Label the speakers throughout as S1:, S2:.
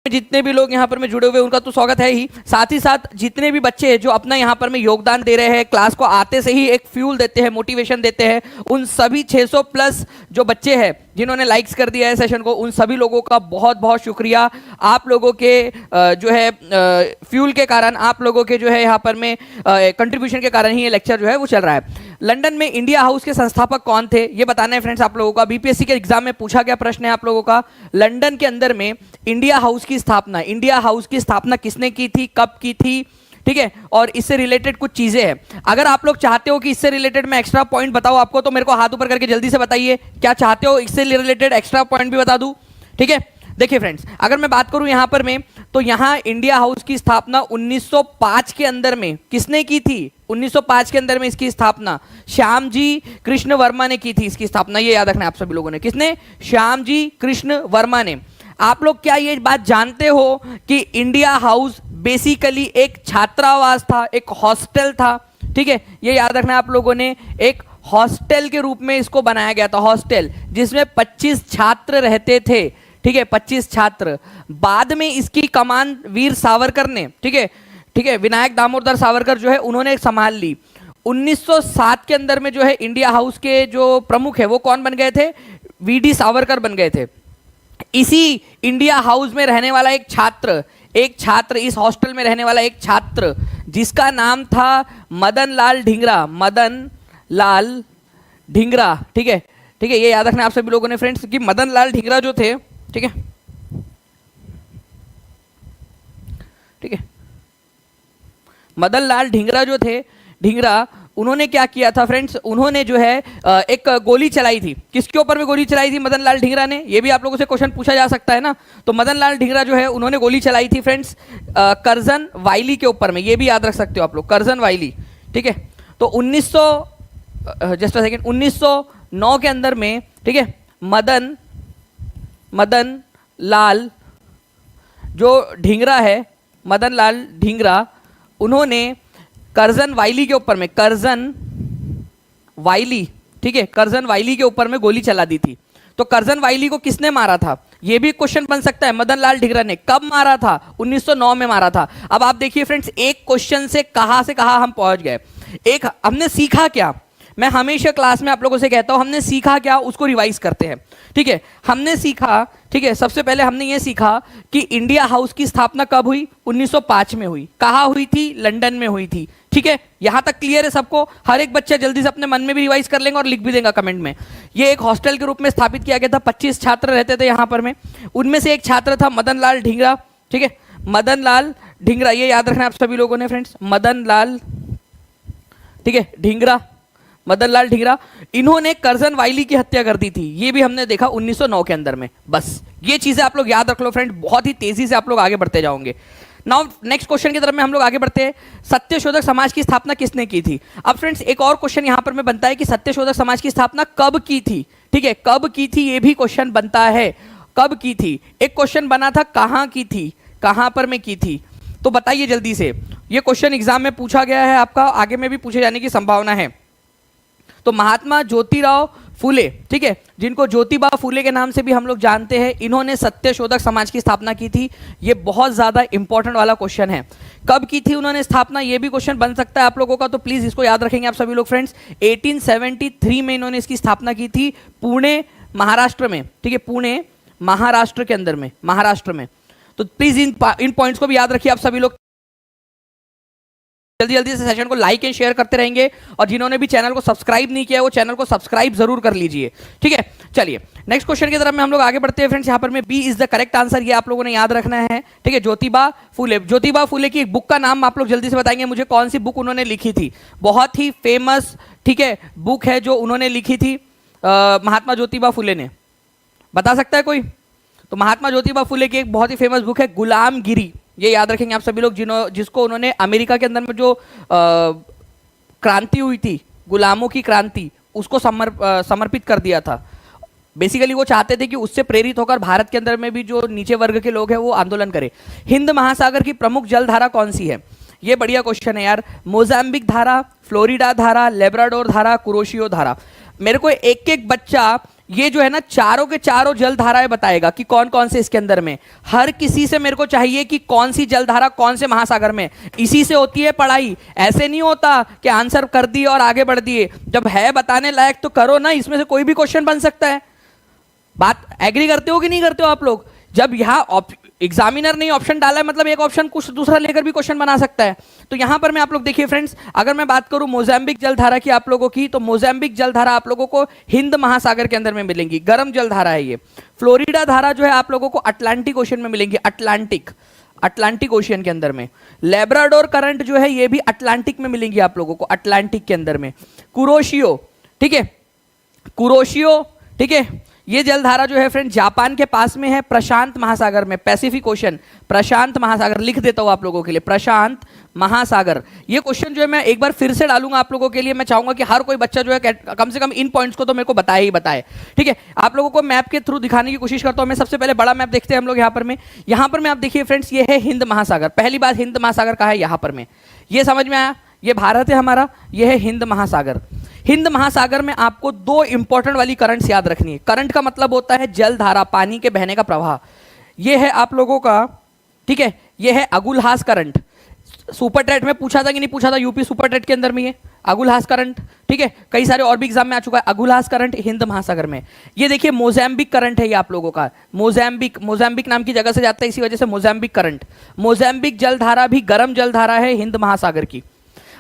S1: जितने भी लोग यहाँ पर में जुड़े हुए उनका तो स्वागत है ही, साथ ही साथ जितने भी बच्चे जो अपना यहाँ पर में योगदान दे रहे हैं, क्लास को आते से ही एक फ्यूल देते हैं, मोटिवेशन देते हैं, उन सभी 600 प्लस जो बच्चे हैं जिन्होंने लाइक्स कर दिया है सेशन को, उन सभी लोगों का बहुत बहुत शुक्रिया। आप लोगों के जो है फ्यूल के कारण, आप लोगों के जो है यहाँ पर में कंट्रीब्यूशन के कारण ही ये लेक्चर जो है वो चल रहा है। लंदन में इंडिया हाउस के संस्थापक कौन थे ये बताना है फ्रेंड्स आप लोगों का। बीपीएससी के एग्जाम में पूछा गया प्रश्न है आप लोगों का, लंदन के अंदर में इंडिया हाउस की स्थापना किसने की थी, कब की थी, ठीक है, और इससे रिलेटेड कुछ चीजें हैं। अगर आप लोग चाहते हो कि इससे रिलेटेड मैं एक्स्ट्रा पॉइंट बताऊं आपको, तो मेरे को हाथ ऊपर करके जल्दी से बताइए, क्या चाहते हो इससे रिलेटेड एक्स्ट्रा पॉइंट भी बता दूं, ठीक है। देखिए फ्रेंड्स, अगर मैं बात करूं यहां पर में, तो यहां इंडिया हाउस की स्थापना 1905 के अंदर में किसने की थी? 1905 के अंदर में इसकी स्थापना श्याम जी कृष्ण वर्मा ने की थी। इसकी स्थापना ये याद रखना है आप सभी लोगों ने, किसने? श्याम जी कृष्ण वर्मा ने। आप लोग क्या ये बात जानते हो कि इंडिया हाउस बेसिकली एक छात्रावास था, एक हॉस्टल था, ठीक है, ये याद रखना है आप लोगों ने। एक हॉस्टल के रूप में इसको बनाया गया था, हॉस्टल जिसमें 25 छात्र रहते थे, ठीक है, 25 छात्र। बाद में इसकी कमान वीर सावरकर ने, ठीक है, विनायक दामोदर सावरकर जो है उन्होंने संभाल ली। 1907 के अंदर में जो है इंडिया हाउस के जो प्रमुख है वो कौन बन गए थे? वीडी सावरकर बन गए थे। इसी इंडिया हाउस में रहने वाला एक छात्र, इस हॉस्टल में रहने वाला एक छात्र जिसका नाम था मदन लाल ढींगरा, ठीक है, ये याद रखना आप सभी लोगों ने फ्रेंड्स कि मदन लाल ढींगरा जो थे, ठीक है, मदन लाल ढींगरा जो थे, उन्होंने क्या किया था फ्रेंड्स? उन्होंने जो है एक गोली चलाई थी। किसके ऊपर में गोली चलाई थी मदन लाल ढींगरा ने? ये भी आप लोगों से क्वेश्चन पूछा जा सकता है ना। तो मदन लाल ढींगरा जो है उन्होंने गोली चलाई थी फ्रेंड्स करजन वाइली के ऊपर में, ये भी याद रख सकते हो आप लोग, करजन वाइली, ठीक है। तो 1909 के अंदर में, ठीक है, मदन लाल जो ढींगरा है, मदन लाल ढींगरा, उन्होंने करजन वाइली के ऊपर में, करजन वाइली, ठीक है, करजन वाइली के ऊपर में गोली चला दी थी। तो करजन वाइली को किसने मारा था? ये भी क्वेश्चन बन सकता है। मदन लाल ढींगरा ने कब मारा था? 1909 में मारा था। अब आप देखिए फ्रेंड्स, एक क्वेश्चन से कहां हम पहुंच गए। एक हमने सीखा क्या? मैं हमेशा क्लास में आप लोगों से कहता हूं, हमने सीखा क्या उसको रिवाइज करते हैं, ठीक है। हमने सीखा, ठीक है, सबसे पहले हमने ये सीखा कि इंडिया हाउस की स्थापना कब हुई? 1905 में हुई। कहाँ हुई थी? लंदन में हुई थी, ठीक है। यहां तक क्लियर है सबको? हर एक बच्चा जल्दी से अपने मन में भी रिवाइज कर लेंगे और लिख भी देगा कमेंट में। ये एक हॉस्टल के रूप में स्थापित किया गया था, 25 छात्र रहते थे यहां पर में। उनमें से एक छात्र था मदन लाल ढींगरा, ठीक है, मदन लाल ढींगरा, ये याद रखना आप सभी लोगों ने फ्रेंड्स, मदन लाल, ठीक है, ढींगरा, मदन लाल ढींगरा। इन्होंने करजन वाइली की हत्या कर दी थी, ये भी हमने देखा 1909 के अंदर में। बस ये चीजें आप लोग याद रख लो फ्रेंड, बहुत ही तेजी से आप लोग आगे बढ़ते जाओगे। नाउ नेक्स्ट क्वेश्चन की तरफ में हम लोग आगे बढ़ते हैं। सत्यशोधक समाज की स्थापना किसने की थी? अब फ्रेंड्स एक और क्वेश्चन यहां पर में बनता है कि सत्यशोधक समाज की स्थापना कब की थी, ठीक है, कब की थी, ये भी क्वेश्चन बनता है, कब की थी। एक क्वेश्चन बना था कहां की थी, कहां पर में की थी, तो बताइए जल्दी से। ये क्वेश्चन एग्जाम में पूछा गया है आपका, आगे में भी पूछे जाने की संभावना है। तो महात्मा ज्योतिराव फूले, ठीक है, जिनको ज्योतिबा फूले के नाम से भी हम लोग जानते हैं, इन्होंने सत्यशोधक समाज की स्थापना की थी। ये बहुत ज्यादा इंपॉर्टेंट वाला क्वेश्चन है। कब की थी उन्होंने स्थापना, ये भी क्वेश्चन बन सकता है आप लोगों का, तो प्लीज इसको याद रखेंगे आप सभी लोग फ्रेंड्स। 1873 में इन्होंने इसकी स्थापना की थी, पुणे महाराष्ट्र में, ठीक है, पुणे महाराष्ट्र के अंदर में, महाराष्ट्र में। तो प्लीज इन पॉइंट्स को भी याद रखिए आप सभी लोग। जल्दी जल्दी से सेशन को लाइक एंड शेयर करते रहेंगे, और जिन्होंने भी चैनल को सब्सक्राइब नहीं किया वो चैनल को सब्सक्राइब जरूर कर लीजिए, ठीक है। चलिए नेक्स्ट क्वेश्चन की तरफ में हम लोग आगे बढ़ते हैं फ्रेंड्स। यहाँ पर में B is the correct answer, ये आप लोगों ने याद रखना है, ठीक है। ज्योतिबा फूले की एक बुक का नाम आप लोग जल्दी से बताएंगे मुझे, कौन सी बुक उन्होंने लिखी थी। बहुत ही फेमस, ठीक है, बुक है जो उन्होंने लिखी थी महात्मा ज्योतिबा फूले ने, बता सकता है कोई? तो महात्मा ज्योतिबा फूले की एक बहुत ही फेमस बुक है गुलामगिरी, ये याद रखेंगे आप सभी लोग, जिसको उन्होंने अमेरिका के अंदर में जो क्रांति हुई थी, गुलामों की क्रांति, उसको समर्पित कर दिया था। बेसिकली वो चाहते थे कि उससे प्रेरित होकर भारत के अंदर में भी जो नीचे वर्ग के लोग हैं वो आंदोलन करें। हिंद महासागर की प्रमुख जल धारा कौन सी है? ये बढ़िया क्वेश्चन है यार। मोजाम्बिक धारा, फ्लोरिडा धारा, लेब्राडोर धारा, कुरोशियो धारा। मेरे को एक एक बच्चा ये जो है ना चारों के चारों जल धाराएं बताएगा कि कौन कौन से इसके अंदर में। हर किसी से मेरे को चाहिए कि कौन सी जल धारा कौन से महासागर में, इसी से होती है पढ़ाई। ऐसे नहीं होता कि आंसर कर दिए और आगे बढ़ दिए, जब है बताने लायक तो करो ना, इसमें से कोई भी क्वेश्चन बन सकता है। बात एग्री करते हो कि नहीं करते हो आप लोग? जब यहाँ एग्जामिनर ने ऑप्शन डाला है मतलब एक ऑप्शन कुछ दूसरा लेकर भी क्वेश्चन बना सकता है। तो यहां पर मैं आप लोग देखिए फ्रेंड्स, अगर मैं बात करूं मोजाम्बिक जलधारा की आप लोगों की, तो मोजाम्बिक जलधारा आप लोगों को हिंद महासागर के अंदर में मिलेंगी, गर्म जलधारा है ये। फ्लोरिडा धारा जो है आप लोगों को अटलांटिक ओशन में मिलेंगी, अटलांटिक ओशियन के अंदर में। लेब्राडोर करंट जो है ये भी अटलांटिक में मिलेंगी आप लोगों को, अटलांटिक के अंदर में। कुरोशियो, ठीक है, कुरोशियो, ठीक है, ये जलधारा जो है फ्रेंड जापान के पास में है, प्रशांत महासागर में, पैसिफिक ओशन, प्रशांत महासागर लिख देता हूं आप लोगों के लिए, प्रशांत महासागर। ये क्वेश्चन जो है मैं एक बार फिर से डालूंगा आप लोगों के लिए। मैं चाहूंगा कि हर कोई बच्चा जो है कम से कम इन पॉइंट्स को तो मेरे को बताए ही बताए, ठीक है। आप लोगों को मैप के थ्रू दिखाने की कोशिश करता हूं मैं। सबसे पहले बड़ा मैप देखते हैं हम लोग यहाँ पर में आप देखिए फ्रेंड्स, ये है हिंद महासागर। पहली बात, हिंद महासागर कहाँ है? यहाँ पर में, ये समझ में आया, ये भारत है हमारा, ये है हिंद महासागर। हिंद महासागर में आपको दो इंपॉर्टेंट वाली करंट्स याद रखनी है। करंट का मतलब होता है जल धारा, पानी के बहने का प्रवाह। ये है आप लोगों का, ठीक है, ये है अगुलहास करंट। सुपर ट्रेट में पूछा था कि नहीं पूछा था? यूपी सुपर ट्रेट के अंदर में ये अगुलहास करंट, ठीक है, कई सारे और भी एग्जाम में आ चुका है। अगुलहास करंट हिंद महासागर में। ये देखिए मोजाम्बिक करंट है ये आप लोगों का, मोजाम्बिक नाम की जगह से जाता है, इसी वजह से मोजाम्बिक करंट। मोजाम्बिक जलधारा भी गर्म जलधारा है हिंद महासागर की।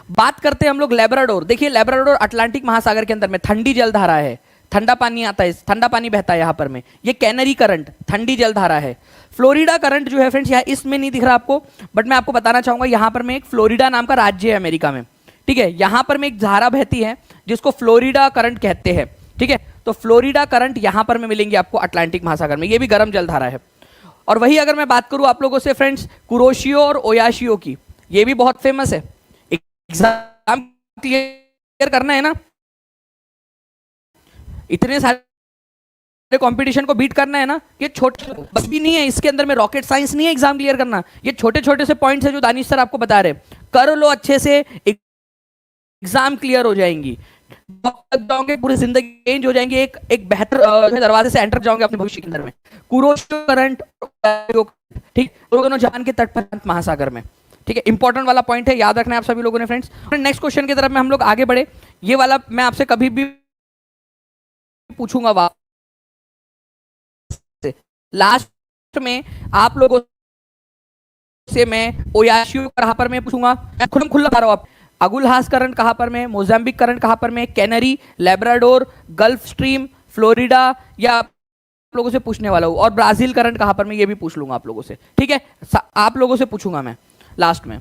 S1: बात करते हैं हम लोग लेब्राडोर। देखिए लेब्राडोर अटलांटिक महासागर के अंदर में ठंडी जलधारा है, ठंडा पानी आता है, ठंडा पानी बहता है यहाँ पर में। ये कैनरी करंट ठंडी जलधारा है। फ्लोरिडा करंट जो है फ्रेंड्स, यहाँ इसमें नहीं दिख रहा आपको, बट मैं आपको बताना चाहूंगा, यहाँ पर में एक फ्लोरिडा नाम का राज्य है अमेरिका में, ठीक है। यहाँ पर में एक धारा बहती है जिसको फ्लोरिडा करंट कहते हैं, ठीक है। तो फ्लोरिडा करंट यहाँ पर में मिलेंगे आपको अटलांटिक महासागर में, ये भी गर्म जलधारा है। और वही अगर मैं बात करूँ आप लोगों से फ्रेंड्स, कुरोशियो और ओयाशियो की, ये भी बहुत फेमस है। एग्जाम क्लियर करना है ना, इतने सारे कंपटीशन को बीट करना है ना, ये छोटे बस भी नहीं है, इसके अंदर में रॉकेट साइंस नहीं है एग्जाम क्लियर करना। ये छोटे छोटे से पॉइंट्स है जो दानिश सर आपको बता रहे, कर लो अच्छे से, एग्जाम क्लियर हो जाएंगी, जाओगे पूरी जिंदगी चेंज हो जाएंगे, एक बेहतर दरवाजे से एंटर जाओगे अपने भविष्य के अंदर में। कुरोशियो करंट, ठीक, दोनों जापान के तट पर महासागर में, ठीक है। इंपॉर्टेंट वाला पॉइंट है, याद रखना है आप सभी लोगों ने फ्रेंड्स। नेक्स्ट क्वेश्चन की तरफ में हम लोग आगे बढ़े। ये वाला मैं आपसे कभी भी पूछूंगा लास्ट में आप लोगों से, मैं ओयाशियो कहां पर मैं पूछूंगा, मैं खुला बता रहा हूं आप। अगुलहास करंट कहां पर में, मोजाम्बिक करंट कहां पर में, canary, Labrador, gulf stream, Florida, या आप लोगों से पूछने वाला हूं। और ब्राजील करंट कहां पर में, ये भी पूछ लूंगा आप लोगों से, ठीक है। आप लोगों से पूछूंगा मैं लास्ट में।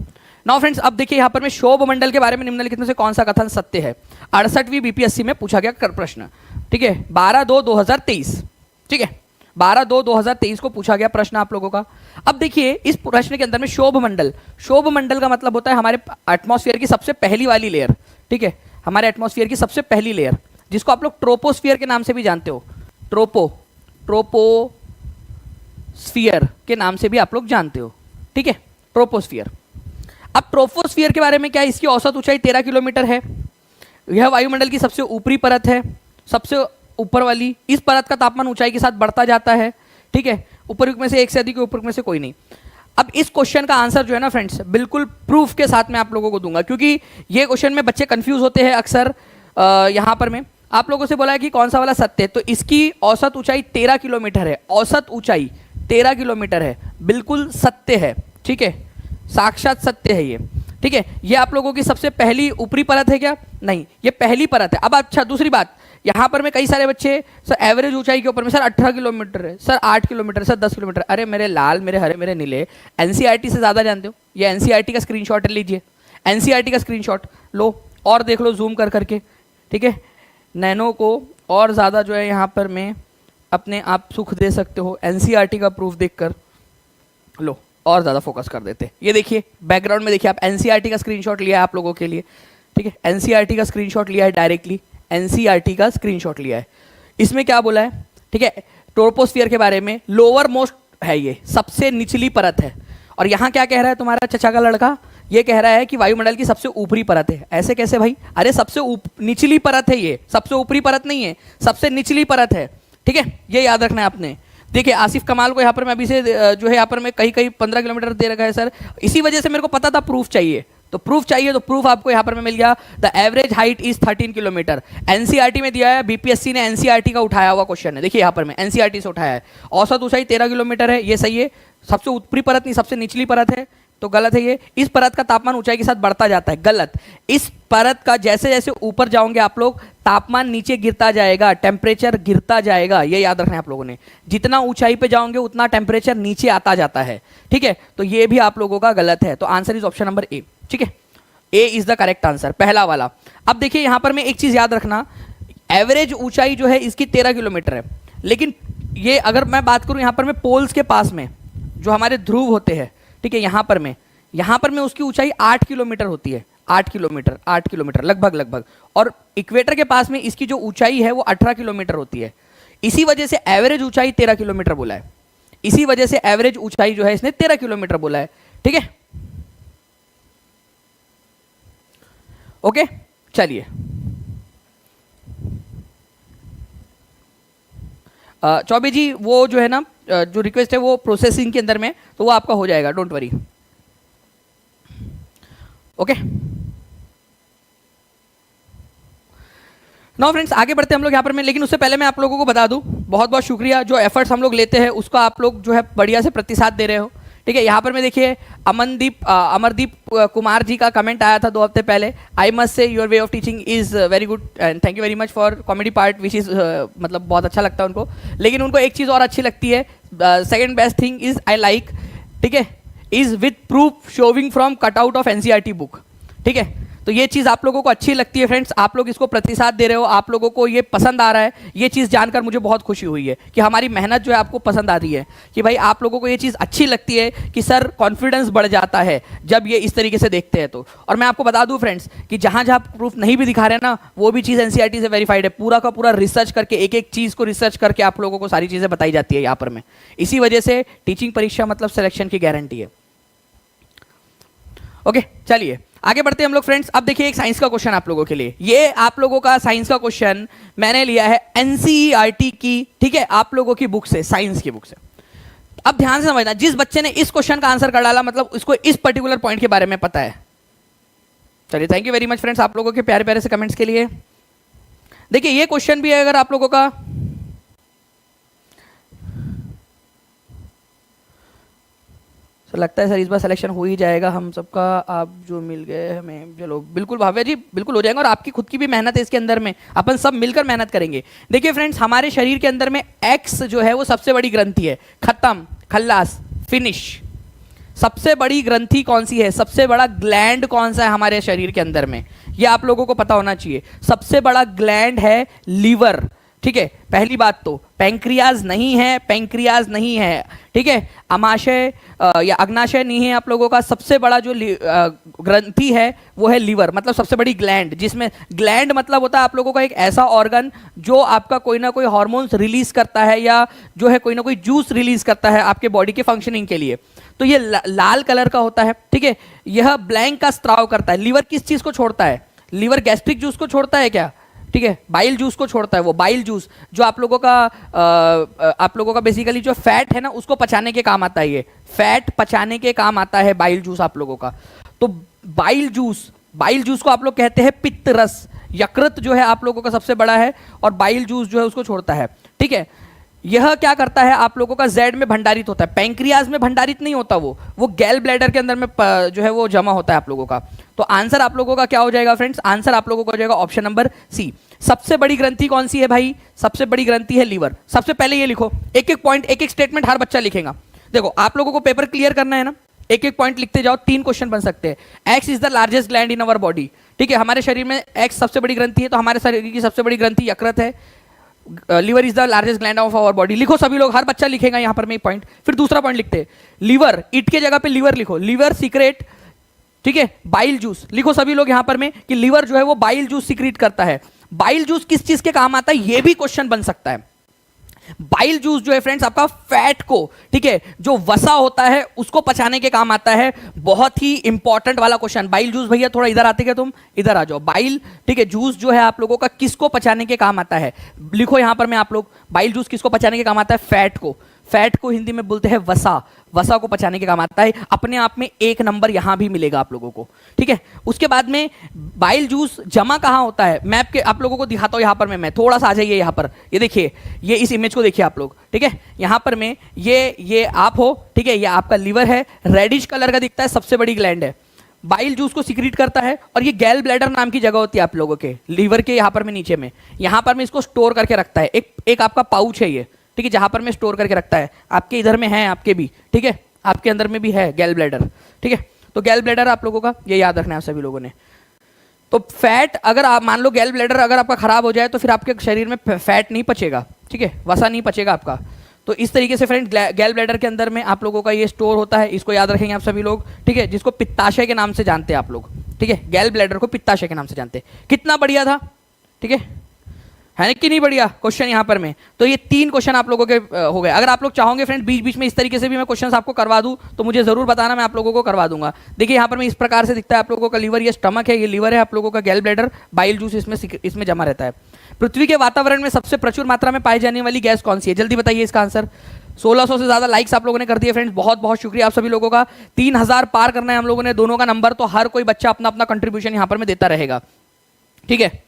S1: नाउ फ्रेंड्स, अब देखिए यहां पर में शोभ मंडल के बारे में निम्नलिखित में से कौन सा कथन सत्य है? 68वीं बीपीएससी में पूछा गया प्रश्न, ठीक है, 12/2/2023, ठीक है, 12/2/2023 को पूछा गया प्रश्न आप लोगों का। अब देखिए इस प्रश्न के अंदर में शोभ मंडल का मतलब होता है हमारे एटमॉस्फेयर की सबसे पहली वाली लेयर, ठीक है, हमारे एटमॉस्फेयर की सबसे पहली लेयर, जिसको आप लोग ट्रोपोस्फियर के नाम से भी जानते हो, ट्रोपोस्फियर के नाम से भी आप लोग जानते हो, ठीक है, ट्रोपोस्फियर। अब ट्रोपोस्फियर के बारे में क्या है? इसकी औसत ऊंचाई 13 किलोमीटर है। यह वायुमंडल की सबसे ऊपरी परत है, सबसे ऊपर वाली। इस परत का तापमान ऊंचाई के साथ बढ़ता जाता है, ठीक है, ऊपर में से एक से अधिक, ऊपर में से कोई नहीं। अब इस क्वेश्चन का आंसर जो है ना फ्रेंड्स, बिल्कुल प्रूफ के साथ मैं आप लोगों को दूंगा, क्योंकि ये क्वेश्चन में बच्चे कंफ्यूज होते हैं अक्सर। यहां पर में आप लोगों से बोला है कि कौन सा वाला सत्य है, तो इसकी औसत ऊंचाई 13 किलोमीटर है, औसत ऊंचाई 13 किलोमीटर है, बिल्कुल सत्य है, ठीक है, साक्षात सत्य है ये, ठीक है। ये आप लोगों की सबसे पहली ऊपरी परत है क्या? नहीं, ये पहली परत है। अब अच्छा दूसरी बात, यहाँ पर में कई सारे बच्चे सर एवरेज ऊंचाई के ऊपर में सर 18 किलोमीटर है, सर 8 किलोमीटर, सर 10 किलोमीटर। अरे मेरे लाल, मेरे हरे, मेरे नीले, एनसीईआरटी से ज़्यादा जानते हो? ये एनसीईआरटी का स्क्रीनशॉट लीजिए, एनसीईआरटी का स्क्रीनशॉट लो और देख लो जूम कर करके, ठीक है। नैनो को और ज़्यादा जो है यहाँ पर में अपने आप सुख दे सकते हो, एनसीईआरटी का प्रूफ देखकर लो और ज़्यादा फोकस कर देते। ये देखिए बैकग्राउंड में देखिए आप, एनसीईआरटी का स्क्रीनशॉट लिया है आप लोगों के लिए, ठीक है, एनसीईआरटी का स्क्रीनशॉट लिया है, डायरेक्टली एनसीईआरटी का स्क्रीनशॉट लिया है। इसमें क्या बोला है, ठीक है, ट्रोपोस्फियर के बारे में, लोअर मोस्ट है, ये सबसे निचली परत है। और यहाँ क्या कह रहा है तुम्हारा चचा का लड़का? ये कह रहा है कि वायुमंडल की सबसे ऊपरी परत है। ऐसे कैसे भाई? अरे सबसे निचली परत है ये, सबसे ऊपरी परत नहीं है, सबसे निचली परत है। ठीक है, ये याद रखना है आपने। देखिए आसिफ कमाल को यहाँ पर मैं अभी से जो है यहाँ पर मैं कहीं कहीं 15 किलोमीटर दे रखा है सर, इसी वजह से मेरे को पता था प्रूफ चाहिए, तो प्रूफ चाहिए, तो प्रूफ आपको यहाँ पर मैं मिल गया। The average height is 13 kilometre. NCERT में दिया है, बीपीएससी ने एनसीईआरटी का उठाया हुआ क्वेश्चन है, देखिए यहाँ पर मैं एनसीईआरटी से उठाया है। औसत ऊंचाई 13 किलोमीटर है, ये सही है। सबसे ऊपरी परत नहीं, सबसे निचली परत है, तो गलत है ये। इस परत का तापमान ऊंचाई के साथ बढ़ता जाता है, गलत। इस परत का जैसे जैसे ऊपर जाओगे आप लोग, तापमान नीचे गिरता जाएगा, टेम्परेचर गिरता जाएगा, ये याद रखना है आप लोगों ने। जितना ऊंचाई पे जाओगे उतना टेम्परेचर नीचे आता जाता है, ठीक है, तो ये भी आप लोगों का गलत है। तो answer is option number A, ठीक है, ए इज द करेक्ट आंसर, पहला वाला। अब देखिए यहां पर मैं एक चीज याद रखना, एवरेज ऊंचाई जो है इसकी 13 किलोमीटर है, लेकिन ये अगर मैं बात करूं यहां पर मैं पोल्स के पास में जो हमारे ध्रुव होते हैं, ठीक है, यहां पर में उसकी ऊंचाई 8 किलोमीटर होती है, 8 किलोमीटर लगभग। और इक्वेटर के पास में इसकी जो ऊंचाई है वो 18 किलोमीटर होती है। इसी वजह से एवरेज ऊंचाई 13 किलोमीटर बोला है, इसी वजह से एवरेज ऊंचाई जो है इसने 13 किलोमीटर बोला है, ठीक है, ओके। चलिए चौबे जी, वो जो है ना जो रिक्वेस्ट है वो प्रोसेसिंग के अंदर में, तो वो आपका हो जाएगा, don't worry, okay. Now friends आगे बढ़ते हैं हम लोग यहाँ पर में, लेकिन उससे पहले मैं आप लोगों को बता दूं, बहुत बहुत शुक्रिया, जो एफर्ट्स हम लोग लेते हैं उसका आप लोग जो है बढ़िया से प्रतिसाद दे रहे हो, ठीक है। यहाँ पर मैं देखिए अमरदीप कुमार जी का कमेंट आया था 2 हफ्ते पहले, I must say your way of teaching is very good and thank you very much for comedy part which is, मतलब बहुत अच्छा लगता है उनको। लेकिन उनको एक चीज़ और अच्छी लगती है, second best thing is I like, ठीक है, is with proof showing from cut out of NCERT book, ठीक है। तो ये चीज़ आप लोगों को अच्छी लगती है फ्रेंड्स, आप लोग इसको प्रतिसाद दे रहे हो, आप लोगों को ये पसंद आ रहा है, ये चीज़ जानकर मुझे बहुत खुशी हुई है कि हमारी मेहनत जो है आपको पसंद आ रही है, कि भाई आप लोगों को ये चीज़ अच्छी लगती है कि सर कॉन्फिडेंस बढ़ जाता है जब ये इस तरीके से देखते हैं तो। और मैं आपको बता दूं फ्रेंड्स कि जहाँ जहाँ प्रूफ नहीं भी दिखा रहे हैं ना, वो भी चीज़ एनसीईआरटी से वेरीफाइड है, पूरा का पूरा रिसर्च करके, एक एक चीज़ को रिसर्च करके आप लोगों को सारी चीज़ें बताई जाती है यहाँ पर में। इसी वजह से टीचिंग परीक्षा मतलब सिलेक्शन की गारंटी है, ओके। चलिए आगे बढ़ते हैं हम लोग फ्रेंड्स। अब देखिए एक साइंस का क्वेश्चन आप लोगों के लिए, ये आप लोगों का साइंस का क्वेश्चन मैंने लिया है एनसीईआरटी की, ठीक है, आप लोगों की बुक से, साइंस की बुक से। अब ध्यान से समझना, जिस बच्चे ने इस क्वेश्चन का आंसर कर डाला मतलब उसको इस पर्टिकुलर पॉइंट के बारे में पता है। चलिए thank you very much friends आप लोगों के प्यारे प्यारे से कमेंट्स के लिए। देखिए ये क्वेश्चन भी है अगर आप लोगों का, सर लगता है सर इस बार सिलेक्शन हो ही जाएगा हम सबका, आप जो मिल गए हमें, चलो बिल्कुल भाव्या जी बिल्कुल हो जाएगा, और आपकी खुद की भी मेहनत है इसके अंदर में, अपन सब मिलकर मेहनत करेंगे। देखिए फ्रेंड्स हमारे शरीर के अंदर में एक्स जो है वो सबसे बड़ी ग्रंथि है, खत्म, खल्लास, फिनिश। सबसे बड़ी ग्रंथि कौन सी है, सबसे बड़ा ग्लैंड कौन सा है हमारे शरीर के अंदर में, ये आप लोगों को पता होना चाहिए। सबसे बड़ा ग्लैंड है लीवर, ठीक है, पहली बात तो पैंक्रियाज नहीं है, पैंक्रियाज नहीं है, ठीक है, अमाशय या अग्नाशय नहीं है आप लोगों का। सबसे बड़ा जो ग्रंथि है वो है लीवर, मतलब सबसे बड़ी ग्लैंड, जिसमें ग्लैंड मतलब होता है आप लोगों का एक ऐसा ऑर्गन जो आपका कोई ना कोई हार्मोन्स रिलीज करता है या जो है कोई ना कोई जूस रिलीज करता है आपके बॉडी के फंक्शनिंग के लिए। तो ये लाल कलर का होता है, ठीक है, यह ब्लैंक का स्त्राव करता है। लीवर किस चीज को छोड़ता है, लीवर गैस्ट्रिक जूस को छोड़ता है क्या, ठीक है, बाइल जूस को छोड़ता है, वो बाइल जूस जो आप लोगों का बेसिकली जो फैट है ना उसको पचाने के काम आता है, ये फैट पचाने के काम आता है बाइल जूस आप लोगों का। तो बाइल जूस को आप लोग कहते हैं पित्त रस। यकृत जो है आप लोगों का सबसे बड़ा है और बाइल जूस जो है उसको छोड़ता है, ठीक है। यह क्या करता है आप लोगों का जेड में भंडारित होता है, पैंक्रियाज में भंडारित नहीं होता, वो गैल ब्लैडर के अंदर में जो है वो जमा होता है आप लोगों का। तो आंसर आप लोगों का क्या हो जाएगा फ्रेंड्स, आंसर आप लोगों का हो जाएगा ऑप्शन नंबर सी। सबसे बड़ी ग्रंथि कौन सी है भाई, सबसे बड़ी ग्रंथि है लीवर। सबसे पहले ये लिखो, एक एक पॉइंट, एक एक स्टेटमेंट हर बच्चा लिखेगा। देखो आप लोगों को पेपर क्लियर करना है ना, एक एक पॉइंट लिखते जाओ, 3 क्वेश्चन बन सकते हैं। X is the largest gland in our body, ठीक है, हमारे शरीर में एक्स सबसे बड़ी ग्रंथि है, तो हमारे शरीर की सबसे बड़ी ग्रंथि यकृत है। Liver is the largest gland of our body, लिखो सभी लोग, हर बच्चा लिखेगा यहाँ पर में पॉइंट। फिर दूसरा पॉइंट लिखते हैं, लीवर, इट के जगह पे लीवर लिखो, लीवर सीक्रेट, ठीक है, बाइल जूस लिखो सभी लोग यहाँ पर में कि लीवर जो है वो बाइल जूस सीक्रेट करता है। बाइल जूस किस चीज के काम आता है, ये भी क्वेश्चन बन सकता है। बाइल जूस जो है फ्रेंड्स आपका फैट को, ठीक है, जो वसा होता है उसको पचाने के काम आता है। बहुत ही इंपॉर्टेंट वाला क्वेश्चन। बाइल जूस भैया थोड़ा इधर आते क्या तुम, इधर आ जाओ। बाइल, ठीक है, जूस जो है आप लोगों का किसको पचाने के काम आता है, लिखो यहां पर मैं आप लोग, बाइल जूस किसको पचाने के काम आता है, फैट को। फैट को हिंदी में बोलते हैं वसा, वसा को पचाने के काम आता है। अपने आप में 1 नंबर यहां भी मिलेगा आप लोगों को, ठीक है। उसके बाद में बाइल जूस जमा कहां होता है, मैं आप लोगों को दिखाता हूं। यहां पर मैं थोड़ा सा आ जाइए यहां पर, ये देखिए, ये इस इमेज को देखिए आप लोग, ठीक है। यहां पर में ये आप हो, ठीक है, ये आपका लीवर है, रेडिश कलर का दिखता है, सबसे बड़ी ग्लैंड है। बाइल जूस को सीक्रेट करता है और ये गैल ब्लैडर नाम की जगह होती है आप लोगों के लीवर के यहां पर में नीचे में, यहां पर में इसको स्टोर करके रखता है। एक आपका पाउच है ये, ठीक है, जहां पर में स्टोर करके रखता है। आपके इधर में है, आपके भी, ठीक है, आपके अंदर में भी है गैल ब्लैडर, ठीक है। तो गैल ब्लैडर आप लोगों का ये याद रखना है आप सभी लोगों ने। तो फैट, अगर आप मान लो गैल ब्लैडर अगर आपका खराब हो जाए तो फिर आपके शरीर में फैट नहीं पचेगा, ठीक है, वसा नहीं पचेगा आपका। तो इस तरीके से फ्रेंड गैल ब्लैडर के अंदर में आप लोगों का ये स्टोर होता है, इसको याद रखेंगे आप सभी लोग, ठीक है, जिसको पित्ताशय के नाम से जानते हैं आप लोग, ठीक है, गैल ब्लैडर को पित्ताशय के नाम से जानते हैं। कितना बढ़िया था, ठीक है कि नहीं बढ़िया क्वेश्चन यहाँ पर में। तो ये 3 क्वेश्चन आप लोगों के हो गए। अगर आप लोग चाहोगे फ्रेंड बीच बीच में इस तरीके से भी मैं क्वेश्चंस आपको करवा दूं तो मुझे जरूर बताना, मैं आप लोगों को करवा दूंगा। देखिए यहाँ पर में इस प्रकार से दिखता है आप लोगों का लीवर, ये स्टमक है, ये लीवर है आप लोगों का, गैल ब्लैडर, बाइल जूस इसमें जमा रहता है। पृथ्वी के वातावरण में सबसे प्रचुर मात्रा में पाई जाने वाली गैस कौन सी है, जल्दी बताइए इसका आंसर। 1600 से ज्यादा लाइक्स आप लोगों ने कर दिए फ्रेंड्स, बहुत बहुत शुक्रिया आप सभी लोगों का। 3000 पार करना है हम लोगों ने दोनों का नंबर, तो हर कोई बच्चा अपना अपना कंट्रीब्यूशन यहाँ पर में देता रहेगा, ठीक है।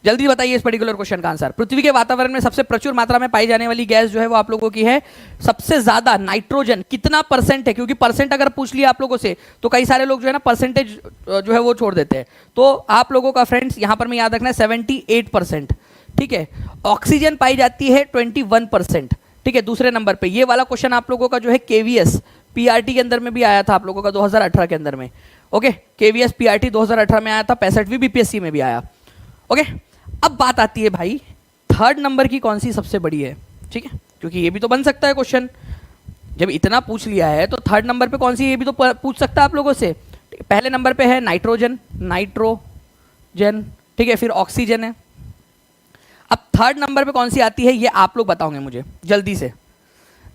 S1: जल्दी बताइए इस पर्टिकुलर क्वेश्चन का आंसर। पृथ्वी के वातावरण में सबसे प्रचुर मात्रा में पाई जाने वाली गैस जो है वो आप लोगों की है सबसे ज्यादा नाइट्रोजन। कितना परसेंट है, क्योंकि परसेंट अगर पूछ लिया आप लोगों से तो कई सारे लोग जो है ना परसेंटेज जो है वो छोड़ देते हैं। तो आप लोगों का फ्रेंड्स यहां पर मैं याद रखना है 78%, ठीक है। ऑक्सीजन पाई जाती है 21%, ठीक है। दूसरे नंबर पे ये वाला क्वेश्चन आप लोगों का जो है केवीएस पीआरटी के अंदर में भी आया था आप लोगों का 2018 के अंदर में, ओके। केवीएस पीआरटी 2018 में आया था, 65वीं बीपीएससी में भी आया, ओके। अब बात आती है भाई 3rd नंबर की कौन सी सबसे बड़ी है, ठीक है, क्योंकि ये भी तो बन सकता है क्वेश्चन। जब इतना पूछ लिया है तो 3rd नंबर पे कौन सी, ये भी तो पूछ सकता है आप लोगों से। पहले नंबर पे है नाइट्रोजन, ठीक है, फिर ऑक्सीजन है। अब 3rd नंबर पे कौन सी आती है ये आप लोग बताओगे मुझे जल्दी से,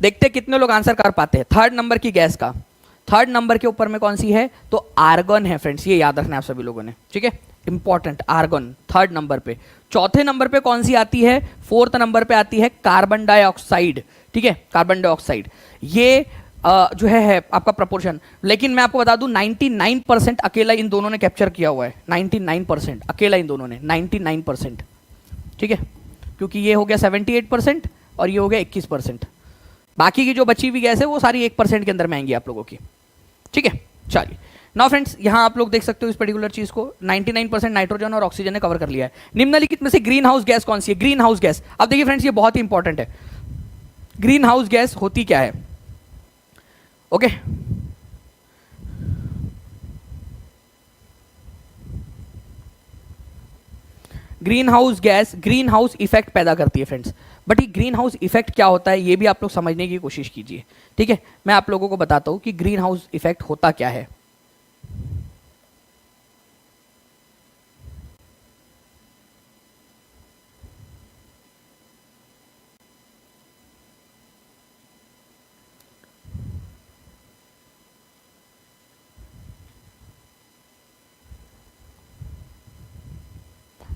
S1: देखते हैं कितने लोग आंसर कर पाते हैं 3rd नंबर की गैस का। 3rd नंबर के ऊपर में कौन सी है, तो आर्गन है फ्रेंड्स, ये याद रखना है आप सभी लोगों ने, ठीक है, इंपॉर्टेंट, आर्गन 3rd नंबर पे। 4थे नंबर पे कौन सी आती है, 4th नंबर पे आती है कार्बन डाइऑक्साइड, ठीक है, कार्बन डाइऑक्साइड। ये जो है आपका प्रपोर्शन, लेकिन मैं आपको बता दूं 99% अकेला इन दोनों ने कैप्चर किया हुआ है, 99% अकेला इन दोनों ने, 99%, ठीक है, क्योंकि ये हो गया 78% और ये हो गया 21%। बाकी की जो बची हुई गैस है वो सारी 1% के अंदर में आएंगी आप लोगों की, ठीक है। चलिए नाउ फ्रेंड्स यहां आप लोग देख सकते हो इस पर्टिकुलर चीज को, 99% नाइट्रोजन और ऑक्सीजन ने कवर कर लिया है। निम्नलिखित में से ग्रीन हाउस गैस कौन सी है, ग्रीन हाउस गैस। अब देखिए फ्रेंड्स ये बहुत ही इंपॉर्टेंट है, ग्रीन हाउस गैस होती क्या है, okay. Green house gas green house effect पैदा करती है फ्रेंड्स, बट ये ग्रीन हाउस इफेक्ट क्या होता है ये भी आप लोग समझने की कोशिश कीजिए, ठीक है। मैं आप लोगों को बताता हूं कि ग्रीन हाउस इफेक्ट होता क्या है।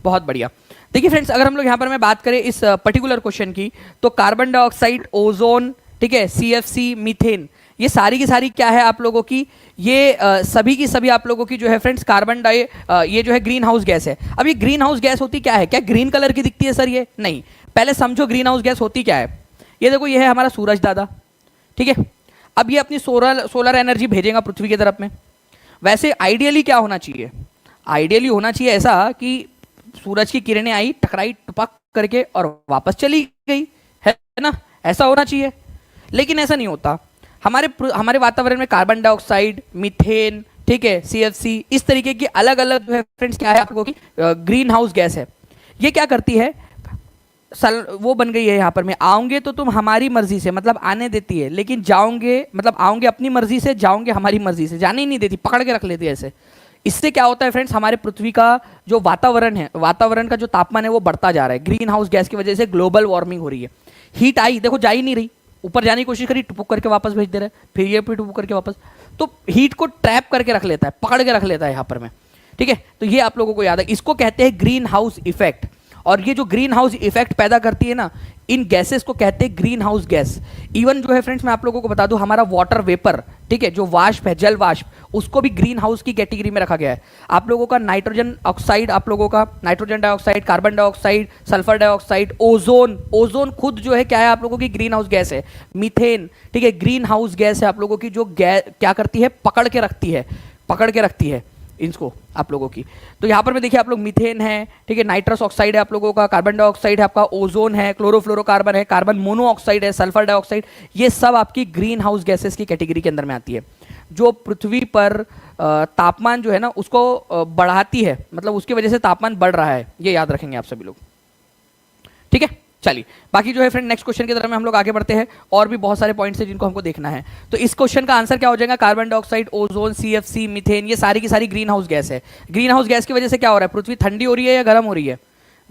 S1: बहुत बढ़िया। देखिए फ्रेंड्स अगर हम लोग यहाँ पर मैं बात करें इस पर्टिकुलर क्वेश्चन की, तो कार्बन डाइऑक्साइड, ओजोन, ठीक है, सीएफसी, मीथेन, ये सारी की सारी क्या है आप लोगों की, ये सभी की सभी आप लोगों की जो है फ्रेंड्स कार्बन डाई ये जो है ग्रीन हाउस गैस है। अब ये ग्रीन हाउस गैस होती क्या है, क्या ग्रीन कलर की दिखती है सर ये, नहीं, पहले समझो ग्रीन हाउस गैस होती क्या है। ये देखो ये है हमारा सूरज दादा, ठीक है। अब ये अपनी सोलर एनर्जी भेजेगा पृथ्वी की तरफ में। वैसे आइडियली क्या होना चाहिए, आइडियली होना चाहिए ऐसा कि सूरज की किरणें आई, टकराई टपक करके और वापस चली गई, है ना, ऐसा होना चाहिए। लेकिन ऐसा नहीं होता। हमारे वातावरण में कार्बन डाइऑक्साइड, मीथेन, ठीक है, सीएफसी, इस तरीके की अलग अलग जो है फ्रेंड्स क्या है आप लोगों की ग्रीन हाउस गैस है। ये क्या करती है, वो बन गई है यहाँ पर में, आओगे तो तुम हमारी मर्जी से, मतलब आने देती है, लेकिन जाओगे मतलब आओगे अपनी मर्जी से, जाओगे हमारी मर्जी से, जाने ही नहीं देती, पकड़ के रख लेती है ऐसे। इससे क्या होता है फ्रेंड्स, हमारे पृथ्वी का जो वातावरण है, वातावरण का जो तापमान है वो बढ़ता जा रहा है। ग्रीन हाउस गैस की वजह से ग्लोबल वार्मिंग हो रही है। हीट आई, देखो जा ही नहीं रही, ऊपर जाने की कोशिश करी, टुपुक करके वापस भेज दे रहा है, फिर ये फिर टुपुक करके वापस। तो हीट को ट्रैप करके रख लेता है, पकड़ के रख लेता है यहाँ पर में, ठीक है। तो ये आप लोगों को याद है, इसको कहते हैं ग्रीन हाउस इफेक्ट। और ये जो ग्रीन हाउस इफेक्ट पैदा करती है ना, इन गैसेस को कहते हैं ग्रीन हाउस गैस। इवन जो है फ्रेंड्स, मैं आप लोगों को बता दूं, हमारा वाटर वेपर, ठीक है, जो वाष्प है, जल वाष्प, उसको भी ग्रीन हाउस की कैटेगरी में रखा गया है। आप लोगों का नाइट्रोजन ऑक्साइड, आप लोगों का nitrogen dioxide, carbon dioxide, sulphur dioxide, ozone, ozone खुद जो है क्या है, आप लोगों की ग्रीन हाउस गैस है। मीथेन, ठीक है, ग्रीन हाउस गैस है आप लोगों की, जो क्या करती है, पकड़ के रखती है, पकड़ के रखती है इसको आप लोगों की। तो यहाँ पर में देखिए आप लोग, मीथेन है, ठीक है, नाइट्रस ऑक्साइड है आप लोगों का, कार्बन डाइऑक्साइड है आपका, ओजोन है, क्लोरोफ्लोरोकार्बन है, कार्बन मोनोऑक्साइड है, सल्फर डाइऑक्साइड, ये सब आपकी ग्रीन हाउस गैसेस की कैटेगरी के अंदर में आती है, जो पृथ्वी पर तापमान जो है ना उसको बढ़ाती है, मतलब उसकी वजह से तापमान बढ़ रहा है, ये याद रखेंगे आप सभी लोग, ठीक है। चलिए, बाकी जो है फ्रेंड नेक्स्ट क्वेश्चन की तरफ में हम लोग आगे बढ़ते हैं, और भी बहुत सारे पॉइंट्स हैं जिनको हमको देखना है। तो इस क्वेश्चन का आंसर क्या हो जाएगा, carbon dioxide, ozone, CFC, methane, ये सारी की सारी ग्रीन हाउस गैस है। ग्रीन हाउस गैस की वजह से क्या हो रहा है, पृथ्वी ठंडी हो रही है या गर्म हो रही है,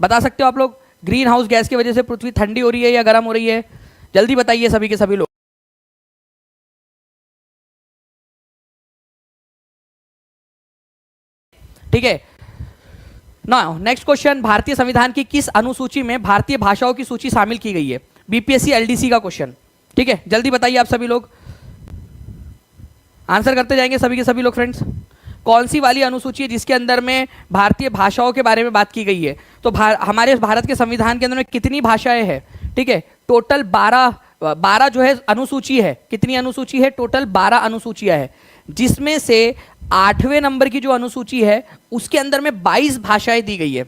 S1: बता सकते हो आप लोग। ग्रीन हाउस गैस की वजह से पृथ्वी ठंडी हो रही है या गर्म हो रही है, जल्दी बताइए सभी के सभी लोग। ठीक है ना, नेक्स्ट क्वेश्चन, भारतीय संविधान की किस अनुसूची में भारतीय भाषाओं की सूची शामिल की गई है। बीपीएससी एलडीसी का क्वेश्चन, ठीक है, जल्दी बताइए आप सभी लोग, आंसर करते जाएंगे सभी के सभी लोग फ्रेंड्स। कौन सी वाली अनुसूची है जिसके अंदर में भारतीय भाषाओं के बारे में बात की गई है। तो हमारे भारत के संविधान के अंदर में कितनी भाषाएं हैं, ठीक है, टोटल 12 जो है अनुसूची है। कितनी अनुसूची है, टोटल 12 अनुसूचियां है, जिसमें से 8वें नंबर की जो अनुसूची है उसके अंदर में 22 भाषाएं दी गई है।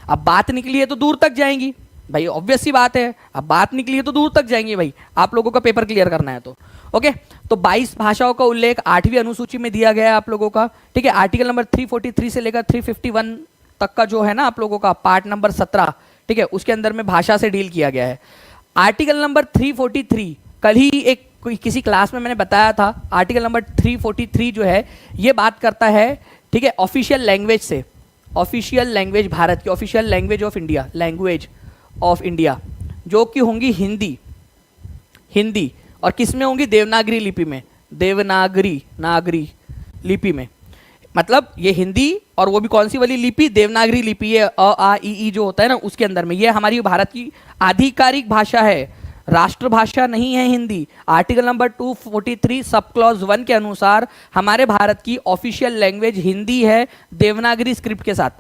S1: अब बात निकली है तो दूर तक जाएंगी भाई, ऑब्वियस सी बात है, अब बात निकली है तो दूर तक जाएंगी भाई, आप लोगों का पेपर क्लियर करना है तो ओके। तो 22 भाषाओं का उल्लेख 8वीं अनुसूची में दिया गया है आप लोगों का, ठीक है। आर्टिकल नंबर 343 से लेकर 351 तक का जो है ना आप लोगों का पार्ट नंबर 17, ठीक है, उसके अंदर में भाषा से डील किया गया है। आर्टिकल नंबर 343 कल ही एक किसी क्लास में मैंने बताया था, आर्टिकल नंबर 343 जो है ये बात करता है, ठीक है, ऑफिशियल लैंग्वेज से, ऑफिशियल लैंग्वेज, भारत की official language of India, language of India, जो कि होंगी हिंदी, हिंदी, और किस में होंगी, देवनागरी लिपि में, नागरी लिपि में। मतलब ये हिंदी, और वो भी कौन सी वाली लिपि, देवनागरी लिपि, ये अ आ ई जो होता है ना उसके अंदर में, ये हमारी भारत की आधिकारिक भाषा है, राष्ट्रभाषा नहीं है Hindi. Article number 243 sub clause 1 के अनुसार हमारे भारत की ऑफिशियल लैंग्वेज हिंदी है, देवनागरी स्क्रिप्ट के साथ,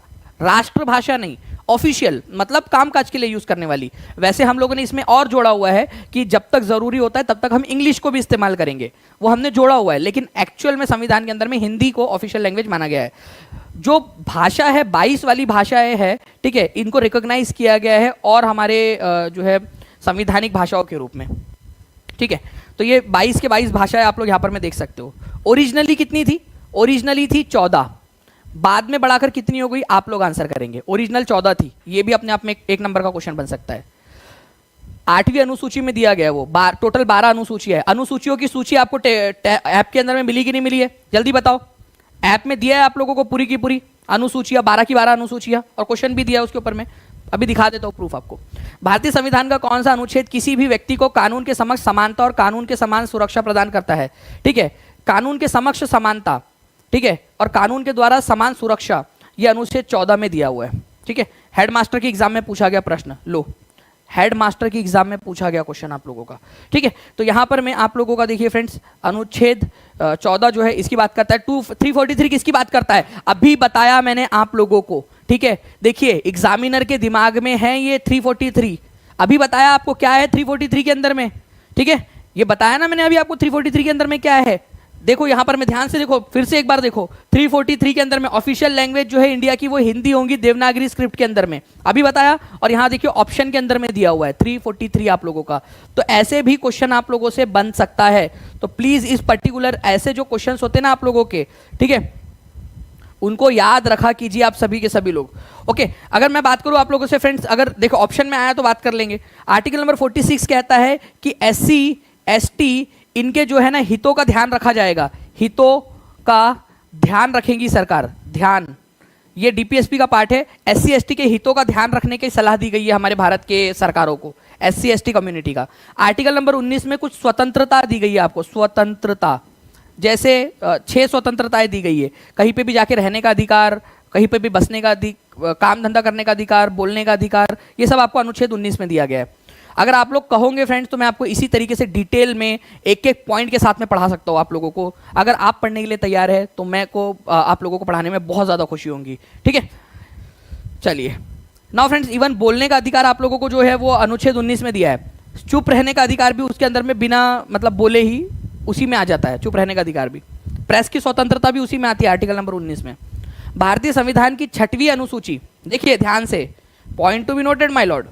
S1: राष्ट्रभाषा नहीं, ऑफिशियल मतलब कामकाज के लिए यूज करने वाली। वैसे हम लोगों ने इसमें और जोड़ा हुआ है कि जब तक जरूरी होता है तब तक हम इंग्लिश को भी इस्तेमाल करेंगे, वो हमने जोड़ा हुआ है, लेकिन एक्चुअल में संविधान के अंदर में हिंदी को ऑफिशियल लैंग्वेज माना गया है। जो भाषा है 22 वाली भाषाएं है, ठीक है, इनको रिकॉग्नाइज किया गया है और हमारे जो है संविधानिक भाषाओं के रूप में, ठीक है। तो ये 22 के 22 भाषाएं आप लोग यहां पर में देख सकते हो। ओरिजिनली कितनी थी, ओरिजिनली थी 14, बाद में बढ़ाकर कितनी हो गई आप लोग आंसर करेंगे। ओरिजिनल 14 थी, ये भी अपने आप में एक नंबर का क्वेश्चन बन सकता है। 8वीं अनुसूची में दिया गया वो टोटल 12 अनुसूची है। अनुसूचियों की सूची आपको ऐप के अंदर में मिली कि नहीं मिली है, जल्दी बताओ। ऐप में दिया है आप लोगों को पूरी की पूरी अनुसूचियां, 12 की 12 अनुसूचियां, और क्वेश्चन भी दिया है उसके ऊपर में, अभी दिखा देता हूं प्रूफ आपको। भारतीय संविधान का कौन सा अनुच्छेद किसी भी व्यक्ति को कानून के समक्ष समानता और कानून के समान सुरक्षा प्रदान करता है, ठीक है, कानून के समक्ष समानता, ठीक है, और कानून के द्वारा समान सुरक्षा, यह अनुच्छेद 14 में दिया हुआ है, ठीक है। हेडमास्टर की एग्जाम में पूछा गया प्रश्न, लो हेडमास्टर की एग्जाम में पूछा गया क्वेश्चन आप लोगों का, ठीक है। तो यहां पर मैं आप लोगों का देखिए फ्रेंड्स, अनुच्छेद 14 जो है इसकी बात करता है। 343 किसकी बात करता है, अभी बताया मैंने आप लोगों को, ठीक है। देखिए एग्जामिनर के दिमाग में है ये 343, अभी बताया आपको क्या है 343 के अंदर में, ठीक है, ये बताया ना मैंने अभी आपको 343 के अंदर में क्या है। देखो यहां पर मैं ध्यान से देखो, फिर से एक बार देखो, 343 के अंदर में ऑफिशियल लैंग्वेज जो है इंडिया की वो हिंदी होंगी, देवनागरी स्क्रिप्ट के अंदर में, अभी बताया। और यहां देखिए ऑप्शन के अंदर में दिया हुआ है 343 आप लोगों का। तो ऐसे भी क्वेश्चन आप लोगों से बन सकता है, तो प्लीज इस पर्टिकुलर ऐसे जो क्वेश्चन होते हैं ना आप लोगों के, ठीक है, उनको याद रखा कीजिए आप सभी के सभी लोग, ओके। अगर मैं बात करूं आप लोगों से फ्रेंड्स, अगर देखो ऑप्शन में आया तो बात कर लेंगे। आर्टिकल नंबर 46 कहता है कि SC ST इनके जो है ना हितों का ध्यान रखा जाएगा, हितों का ध्यान रखेंगी सरकार, ध्यान, ये डीपीएसपी का पार्ट है। एससी एसटी के हितों का ध्यान रखने की सलाह दी गई है हमारे भारत के सरकारों को, एससी एसटी कम्युनिटी का। आर्टिकल नंबर 19 में कुछ स्वतंत्रता दी गई है आपको, स्वतंत्रता, जैसे 6 स्वतंत्रताएं दी गई है। कहीं पे भी जाके रहने का अधिकार, कहीं पे भी बसने का अधिकार, काम धंधा करने का अधिकार, बोलने का अधिकार, ये सब आपको अनुच्छेद 19 में दिया गया है। अगर आप लोग कहोगे फ्रेंड्स तो मैं आपको इसी तरीके से डिटेल में एक एक पॉइंट के साथ में पढ़ा सकता हूँ आप लोगों को। अगर आप पढ़ने के लिए तैयार है तो मैं को आप लोगों को पढ़ाने में बहुत ज़्यादा खुशी होगी, ठीक है। चलिए नाउ फ्रेंड्स, इवन बोलने का अधिकार आप लोगों को जो है वो अनुच्छेद 19 में दिया है। चुप रहने का अधिकार भी उसके अंदर में बिना मतलब बोले ही उसी में आ जाता है, चुप रहने का अधिकार भी। प्रेस की स्वतंत्रता भी उसी में आती है आर्टिकल नंबर 19 में। भारतीय संविधान की 6वीं अनुसूची, देखिए ध्यान से, point to be noted my Lord.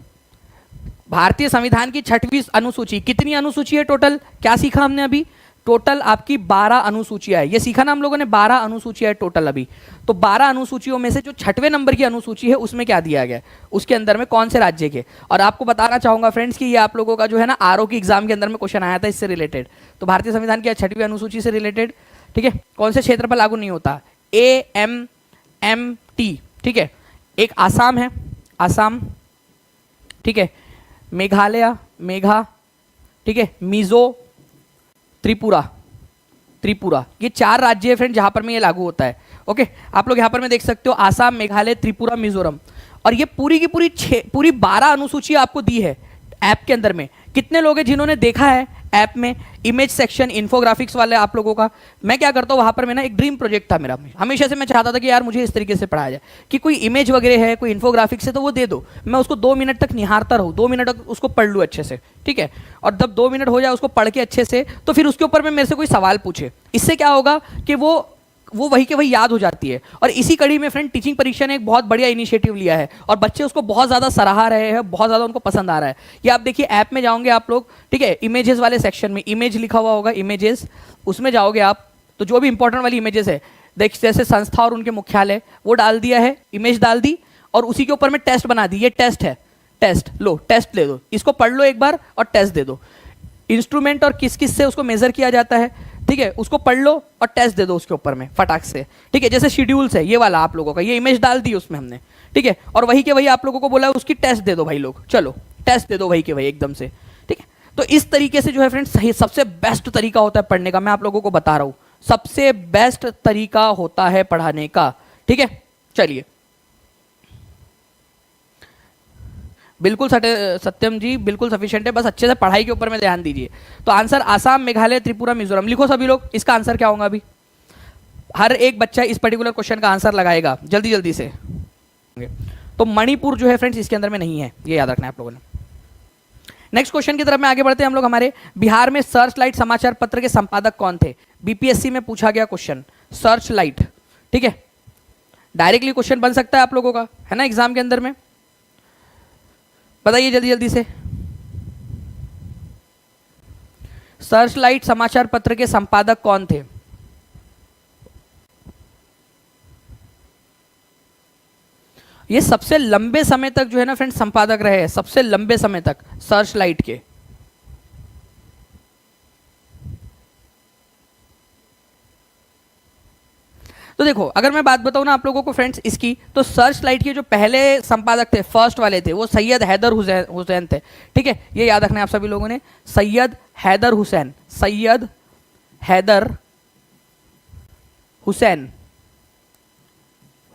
S1: भारतीय संविधान की 6वीं अनुसूची, कितनी अनुसूची है टोटल, क्या सीखा हमने अभी? टोटल आपकी 12 अनुसूचियां है, ये सीखा ना हम लोगों ने, 12 अनुसूचियां है टोटल अभी। तो 12 अनुसूचियों में से जो 6वें नंबर की अनुसूची है उसमें क्या दिया गया है, उसके अंदर में कौन से राज्य के। और आपको बताना चाहूंगा फ्रेंड्स कि ये आप लोगों का जो है ना आरओ की एग्जाम के अंदर में क्वेश्चन आया था इससे रिलेटेड। तो भारतीय संविधान की 6वीं अनुसूची से रिलेटेड, ठीक है, कौन से क्षेत्र पर लागू नहीं होता, AMMT, ठीक है। एक आसाम है, आसाम, ठीक है, मेघालय, मेघा, ठीक है, मिजो, त्रिपुरा, त्रिपुरा, ये 4 राज्य है फ्रेंड जहां पर में ये लागू होता है। ओके, आप लोग यहां पर में देख सकते हो आसाम, मेघालय, त्रिपुरा, मिजोरम। और ये पूरी की पूरी 12 अनुसूची आपको दी है ऐप के अंदर में। कितने लोग हैं जिन्होंने देखा है ऐप में इमेज सेक्शन, इन्फोग्राफिक्स वाले आप लोगों का? मैं क्या करता हूँ वहां पर, मैं ना एक ड्रीम प्रोजेक्ट था मेरा, हमेशा से मैं चाहता था कि यार मुझे इस तरीके से पढ़ाया जाए कि कोई इमेज वगैरह है, कोई इन्फोग्राफिक्स है तो वो दे दो, मैं उसको 2 मिनट तक निहारता रहूँ, 2 मिनट तक उसको पढ़ लूँ अच्छे से, ठीक है। और जब 2 मिनट हो जाए उसको पढ़ के अच्छे से, तो फिर उसके ऊपर में मेरे से कोई सवाल पूछे, इससे क्या होगा कि वो वही के वही याद हो जाती है। और इसी कड़ी में फ्रेंड टीचिंग परीक्षा ने एक बहुत बढ़िया इनिशिएटिव लिया है और बच्चे उसको बहुत ज़्यादा सराहा रहे हैं, बहुत ज़्यादा उनको पसंद आ रहा है। ये आप देखिए ऐप में जाओगे आप लोग, ठीक है, इमेजेस वाले सेक्शन में इमेज लिखा हुआ होगा, इमेजेस, उसमें जाओगे आप तो जो भी इंपॉर्टेंट वाली इमेजेस है, देख जैसे संस्था और उनके मुख्यालय, वो डाल दिया है, इमेज डाल दी और उसी के ऊपर में टेस्ट बना दी, ये टेस्ट है, टेस्ट लो, टेस्ट ले दो, इसको पढ़ लो एक बार और टेस्ट दे दो। इंस्ट्रूमेंट और किस किस से उसको मेजर किया जाता है, ठीक है, उसको पढ़ लो और टेस्ट दे दो उसके ऊपर में फटाक से, ठीक है। जैसे शेड्यूल्स है ये वाला आप लोगों का, ये इमेज डाल दी उसमें हमने, ठीक है, और वही के वही आप लोगों को बोला है उसकी टेस्ट दे दो भाई लोग, चलो टेस्ट दे दो वही के वही एकदम से, ठीक है। तो इस तरीके से जो है फ्रेंड्स सही सबसे बेस्ट तरीका होता है पढ़ने का, मैं आप लोगों को बता रहा हूं, सबसे बेस्ट तरीका होता है पढ़ाने का, ठीक है। चलिए, बिल्कुल सत्यम जी, बिल्कुल सफिशिएंट है, बस अच्छे से पढ़ाई के ऊपर में ध्यान दीजिए। तो आंसर आसाम, मेघालय, त्रिपुरा, मिजोरम लिखो सभी लोग। इसका आंसर क्या होगा अभी? हर एक बच्चा इस पर्टिकुलर क्वेश्चन का आंसर लगाएगा जल्दी जल्दी से। तो मणिपुर जो है फ्रेंड्स इसके अंदर में नहीं है, ये याद रखना है आप लोगों ने। नेक्स्ट क्वेश्चन की तरफ में आगे बढ़ते हैं हम लोग। हमारे बिहार में सर्च लाइट समाचार पत्र के संपादक कौन थे? बीपीएससी में पूछा गया क्वेश्चन, सर्च लाइट, ठीक है, डायरेक्टली क्वेश्चन बन सकता है आप लोगों का, है ना, एग्जाम के अंदर में। बताइए जल्दी जल्दी से, सर्च लाइट समाचार पत्र के संपादक कौन थे? ये सबसे लंबे समय तक जो है ना फ्रेंड्स संपादक रहे हैं, सबसे लंबे समय तक सर्च लाइट के। तो देखो अगर मैं बात बताऊं ना आप लोगों को फ्रेंड्स इसकी, तो सर्च लाइट के जो पहले संपादक थे, फर्स्ट वाले थे, वो सैयद हैदर हुसैन थे, ठीक है, ये याद रखना है आप सभी लोगों ने, सैयद हैदर हुसैन, सैयद हैदर हुसैन,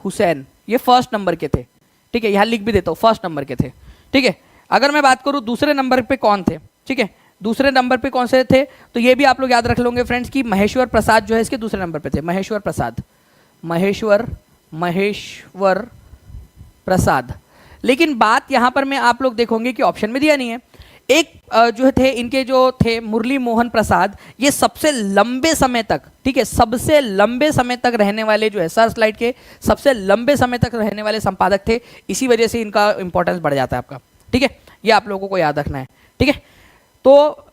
S1: हुसैन ये फर्स्ट नंबर के थे, ठीक है, यहां लिख भी देता हूं फर्स्ट नंबर के थे, ठीक है। अगर मैं बात करूं दूसरे नंबर पे कौन थे, ठीक है, दूसरे नंबर पे कौन से थे, तो ये भी आप लोग याद रख लोगे फ्रेंड्स कि महेश्वर प्रसाद जो है इसके दूसरे नंबर पे थे, महेश्वर प्रसाद, महेश्वर प्रसाद। लेकिन बात यहां पर मैं आप लोग देखोगे कि ऑप्शन में दिया नहीं है। एक जो थे इनके जो थे मुरली मोहन प्रसाद, ये सबसे लंबे समय तक, ठीक है, सबसे लंबे समय तक रहने वाले जो है सर्च लाइट के सबसे लंबे समय तक रहने वाले संपादक थे, इसी वजह से इनका इंपॉर्टेंस बढ़ जाता है आपका, ठीक है, ये आप लोगों को याद रखना है, ठीक है। तो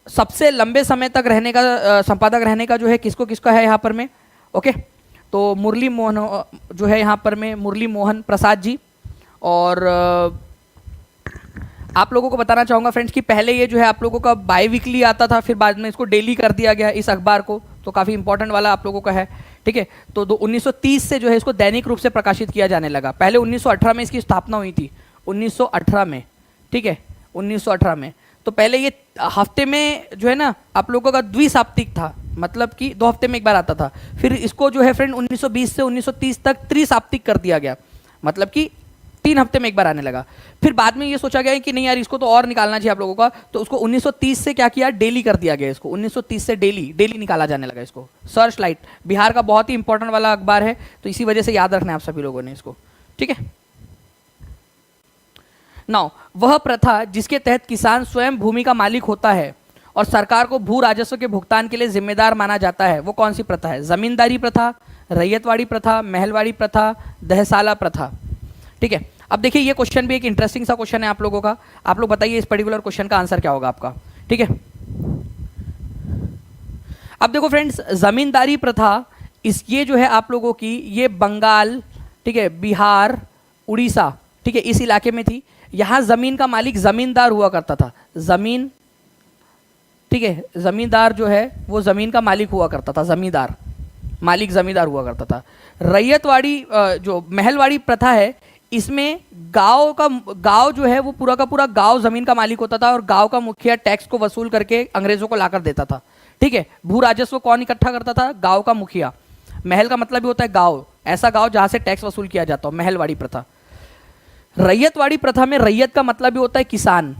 S1: सबसे लंबे समय तक रहने का संपादक रहने का जो है किसको किसका है यहाँ पर में, ओके। तो मुरली मोहन जो है यहाँ पर में मुरली मोहन प्रसाद जी। और आप लोगों को बताना चाहूँगा फ्रेंड्स कि पहले ये जो है आप लोगों का बाई वीकली आता था, फिर बाद में इसको डेली कर दिया गया इस अखबार को, तो काफ़ी इंपॉर्टेंट वाला आप लोगों का है, ठीक है। तो 1930 से जो है इसको दैनिक रूप से प्रकाशित किया जाने लगा। पहले 1918 में इसकी स्थापना हुई थी, 1918 में, ठीक है, 1918 में। तो पहले ये हफ्ते में जो है ना आप लोगों का द्विसाप्तिक था, मतलब कि 2 हफ्ते में एक बार आता था। फिर इसको जो है फ्रेंड 1920 से 1930 तक त्रिसाप्तिक कर दिया गया, मतलब कि 3 हफ्ते में एक बार आने लगा। फिर बाद में ये सोचा गया कि नहीं यार इसको तो और निकालना चाहिए आप लोगों का, तो उसको 1930 से क्या किया, डेली कर दिया गया इसको। 1930 से डेली निकाला जाने लगा इसको। सर्च लाइट बिहार का बहुत ही इंपॉर्टेंट वाला अखबार है, तो इसी वजह से याद रखना है आप सभी लोगों ने इसको, ठीक है। नाउ वह प्रथा जिसके तहत किसान स्वयं भूमि का मालिक होता है और सरकार को भू राजस्व के भुगतान के लिए जिम्मेदार माना जाता है, वो कौन सी प्रथा है? जमींदारी प्रथा, रैयतवाड़ी प्रथा, महलवाड़ी प्रथा, दहसाला प्रथा, ठीक है। अब देखिए ये क्वेश्चन भी एक इंटरेस्टिंग सा क्वेश्चन है आप लोगों का। आप लोग बताइए इस पर्टिकुलर क्वेश्चन का आंसर क्या होगा आपका, ठीक है। अब देखो फ्रेंड्स, जमींदारी प्रथा ये जो है आप लोगों की, ये बंगाल, ठीक है, बिहार, उड़ीसा, ठीक है, इस इलाके में थी। यहां जमीन का मालिक जमींदार हुआ करता था, जमीन, ठीक है, जमींदार जो है वो जमीन का मालिक हुआ करता था, जमींदार मालिक जमींदार हुआ करता था। रैयतवाड़ी जो महलवाड़ी प्रथा है, इसमें गांव जो है वो पूरा का पूरा गांव जमीन का मालिक होता था और गांव का मुखिया टैक्स को वसूल करके अंग्रेजों को लाकर देता था, ठीक है। भू राजस्व कौन इकट्ठा करता था? गांव का मुखिया। महल का मतलब भी होता है गांव, ऐसा गांव जहां से टैक्स वसूल किया जाता हो, महलवाड़ी प्रथा। रैयतवाड़ी प्रथा में रैयत का मतलब भी होता है किसान,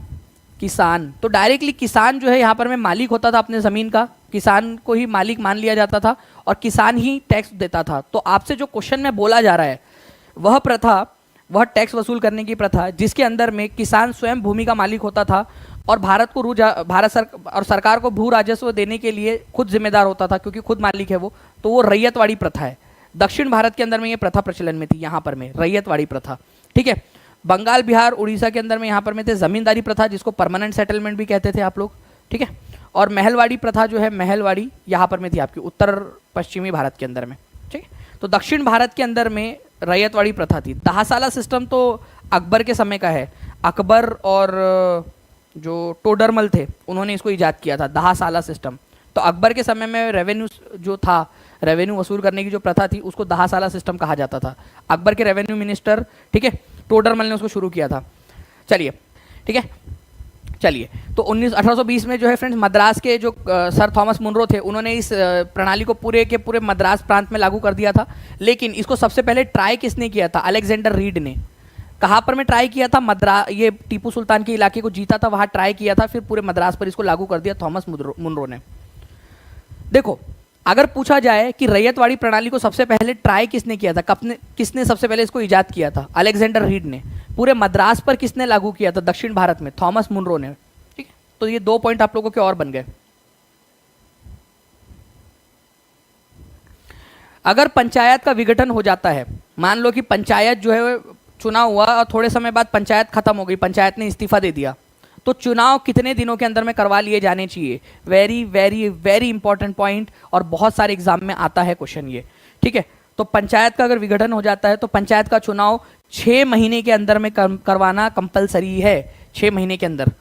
S1: किसान। तो डायरेक्टली किसान जो है यहाँ पर में मालिक होता था अपने ज़मीन का, किसान को ही मालिक मान लिया जाता था और किसान ही टैक्स देता था। तो आपसे जो क्वेश्चन में बोला जा रहा है वह प्रथा, वह टैक्स वसूल करने की प्रथा जिसके अंदर में किसान स्वयं भूमि का मालिक होता था और सरकार को भू राजस्व देने के लिए खुद जिम्मेदार होता था क्योंकि खुद मालिक है वो, तो वो रैयतवाड़ी प्रथा है। दक्षिण भारत के अंदर में ये प्रथा प्रचलन में थी, यहाँ पर में रैयतवाड़ी प्रथा, ठीक है। बंगाल, बिहार, उड़ीसा के अंदर में यहाँ पर में थे जमींदारी प्रथा, जिसको परमानेंट सेटलमेंट भी कहते थे आप लोग, ठीक है। और महलवाड़ी प्रथा जो है, महलवाड़ी यहाँ पर में थी आपकी उत्तर पश्चिमी भारत के अंदर में, ठीक है। तो दक्षिण भारत के अंदर में रैयतवाड़ी प्रथा थी। दहासाला सिस्टम तो अकबर के समय का है। अकबर और जो टोडरमल थे उन्होंने इसको ईजाद किया था, दहासाला सिस्टम। तो अकबर के समय में रेवेन्यू जो था, रेवेन्यू वसूल करने की जो प्रथा थी उसको दहासाला सिस्टम कहा जाता था। अकबर के रेवेन्यू मिनिस्टर, ठीक है, टोडरमल ने उसको शुरू किया था। चलिए, ठीक है, चलिए। तो 1820 में जो है फ्रेंड्स मद्रास के जो सर थॉमस मुनरो थे उन्होंने इस प्रणाली को पूरे के पूरे मद्रास प्रांत में लागू कर दिया था। लेकिन इसको सबसे पहले ट्राई किसने किया था? अलेक्जेंडर रीड ने। कहाँ पर में ट्राई किया था? ये टीपू सुल्तान के इलाके को जीता था, वहाँ ट्राई किया था, फिर पूरे मद्रास पर इसको लागू कर दिया थॉमस मुनरो ने। देखो, अगर पूछा जाए कि रैयतवाड़ी प्रणाली को सबसे पहले ट्राई किसने किया था, किसने सबसे पहले इसको इजाद किया था? अलेक्जेंडर रीड ने। पूरे मद्रास पर किसने लागू किया था? दक्षिण भारत में थॉमस मुनरो ने, ठीक है। तो ये 2 पॉइंट आप लोगों के और बन गए। अगर पंचायत का विघटन हो जाता है, मान लो कि पंचायत जो है चुनाव हुआ और थोड़े समय बाद पंचायत खत्म हो गई, पंचायत ने इस्तीफा दे दिया, तो चुनाव कितने दिनों के अंदर में करवा लिए जाने चाहिए? Very very very important point, और बहुत सारे एग्जाम में आता है क्वेश्चन ये, ठीक है। तो पंचायत का अगर विघटन हो जाता है तो पंचायत का चुनाव 6 महीने के अंदर में करवाना कंपलसरी है, 6 महीने के अंदर।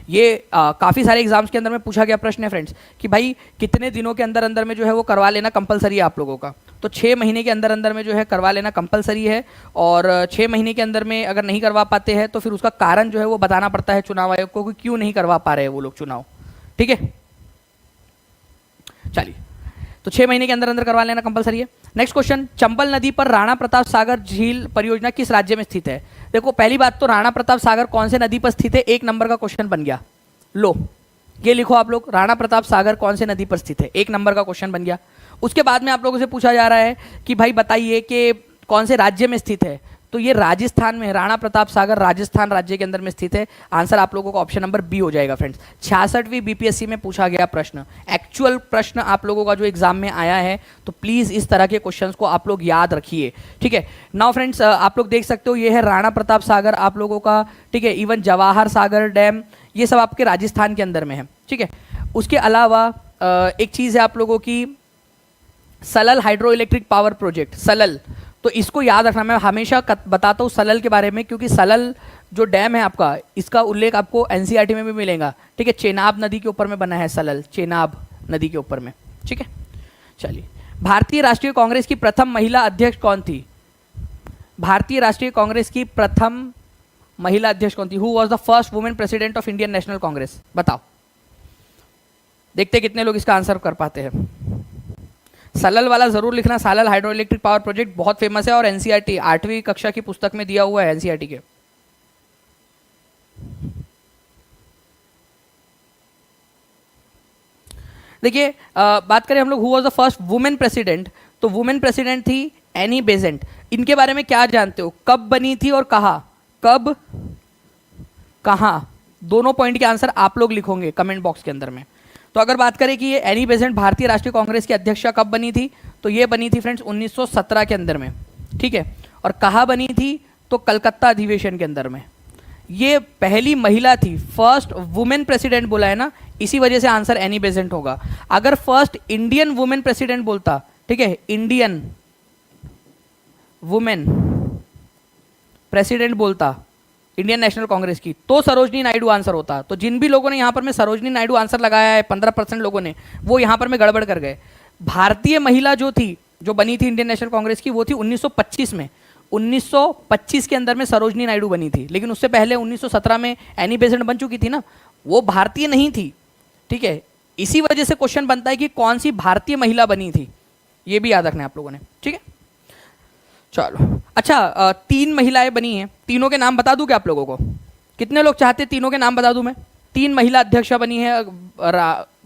S1: ये काफ़ी सारे एग्जाम्स के अंदर में पूछा गया प्रश्न है फ्रेंड्स कि भाई कितने दिनों के अंदर अंदर में जो है वो करवा लेना कंपलसरी है आप लोगों का। तो 6 महीने के अंदर अंदर में जो है करवा लेना कंपलसरी है, और 6 महीने के अंदर में अगर नहीं करवा पाते हैं तो फिर उसका कारण जो है वो बताना पड़ता है चुनाव आयोग को कि क्यों नहीं करवा पा रहे हैं वो लोग चुनाव, ठीक है। चलिए, तो 6 महीने के अंदर अंदर करवा लेना कंपलसरी है। नेक्स्ट क्वेश्चन, चंबल नदी पर राणा प्रताप सागर झील परियोजना किस राज्य में स्थित है? देखो, पहली बात तो राणा प्रताप सागर कौन से नदी पर स्थित है, 1 नंबर का क्वेश्चन बन गया। लो, ये लिखो आप लोग, राणा प्रताप सागर कौन से नदी पर स्थित है, 1 नंबर का क्वेश्चन बन गया। उसके बाद में आप लोगों से पूछा जा रहा है कि भाई बताइए कि कौन से राज्य में स्थित है, तो ये राजस्थान में है। राणा प्रताप सागर राजस्थान राज्य के अंदर में स्थित है। आंसर आप लोगों का ऑप्शन नंबर बी हो जाएगा फ्रेंड्स। 66वीं बीपीएससी में पूछा गया प्रश्न, एक्चुअल प्रश्न आप लोगों का जो एग्जाम में आया है, तो प्लीज इस तरह के क्वेश्चंस को आप लोग याद रखिए, ठीक है। नाउ फ्रेंड्स, आप लोग देख सकते हो ये है राणा प्रताप सागर आप लोगों का, ठीक है। इवन जवाहर सागर डैम, ये सब आपके राजस्थान के अंदर में है, ठीक है। उसके अलावा एक चीज़ है आप लोगों की, Salal hydro electric power project, Salal. तो इसको याद रखना, मैं हमेशा बताता हूँ सलल के बारे में, क्योंकि सलल जो डैम है आपका, इसका उल्लेख आपको एनसीईआरटी में भी मिलेगा, ठीक है। चेनाब नदी के ऊपर में बना है सलल, चेनाब नदी के ऊपर में, ठीक है। चलिए, भारतीय राष्ट्रीय कांग्रेस की प्रथम महिला अध्यक्ष कौन थी? भारतीय राष्ट्रीय कांग्रेस की प्रथम महिला अध्यक्ष कौन थी? Who was the first women president of Indian national Congress? बताओ, देखते कितने लोग इसका आंसर कर पाते हैं। सलल वाला जरूर लिखना, सालल हाइड्रो इलेक्ट्रिक पावर प्रोजेक्ट बहुत फेमस है और एनसीईआरटी 8वीं कक्षा की पुस्तक में दिया हुआ है एनसीईआरटी के। देखिए बात करें हम लोग who was the first women president, तो वुमेन प्रेसिडेंट थी एनी बेजेंट। इनके बारे में क्या जानते हो? कब बनी थी और कहा? कब कहा? दोनों पॉइंट के आंसर आप लोग लिखोगे कमेंट बॉक्स के अंदर में। तो अगर बात करें कि ये एनी बेजेंट भारतीय राष्ट्रीय कांग्रेस की अध्यक्षा कब बनी थी, तो ये बनी थी फ्रेंड्स 1917 के अंदर में, ठीक है। और कहाँ बनी थी? तो कलकत्ता अधिवेशन के अंदर में। ये पहली महिला थी, फर्स्ट वुमेन प्रेसिडेंट बोला है ना, इसी वजह से आंसर एनी बेजेंट होगा। अगर फर्स्ट इंडियन वुमेन प्रेसिडेंट बोलता, ठीक है, इंडियन वुमेन प्रेसिडेंट बोलता इंडियन नेशनल कांग्रेस की, तो सरोजनी नायडू आंसर होता। तो जिन भी लोगों ने यहाँ पर में सरोजनी नायडू आंसर लगाया है, 15% लोगों ने, वो यहाँ पर में गड़बड़ कर गए। भारतीय महिला जो थी, जो बनी थी इंडियन नेशनल कांग्रेस की, वो थी 1925 में। 1925 के अंदर में सरोजनी नायडू बनी थी, लेकिन उससे पहले 1917 में एनी बेसेंट बन चुकी थी ना, वो भारतीय नहीं थी, ठीक है। इसी वजह से क्वेश्चन बनता है कि कौन सी भारतीय महिला बनी थी, ये भी याद रखना है आप लोगों ने, ठीक है। चलो अच्छा, 3 महिलाएं बनी हैं, तीनों के नाम बता दूं क्या आप लोगों को? कितने लोग चाहते हैं तीनों के नाम बता दूं मैं? 3 महिला अध्यक्षा बनी है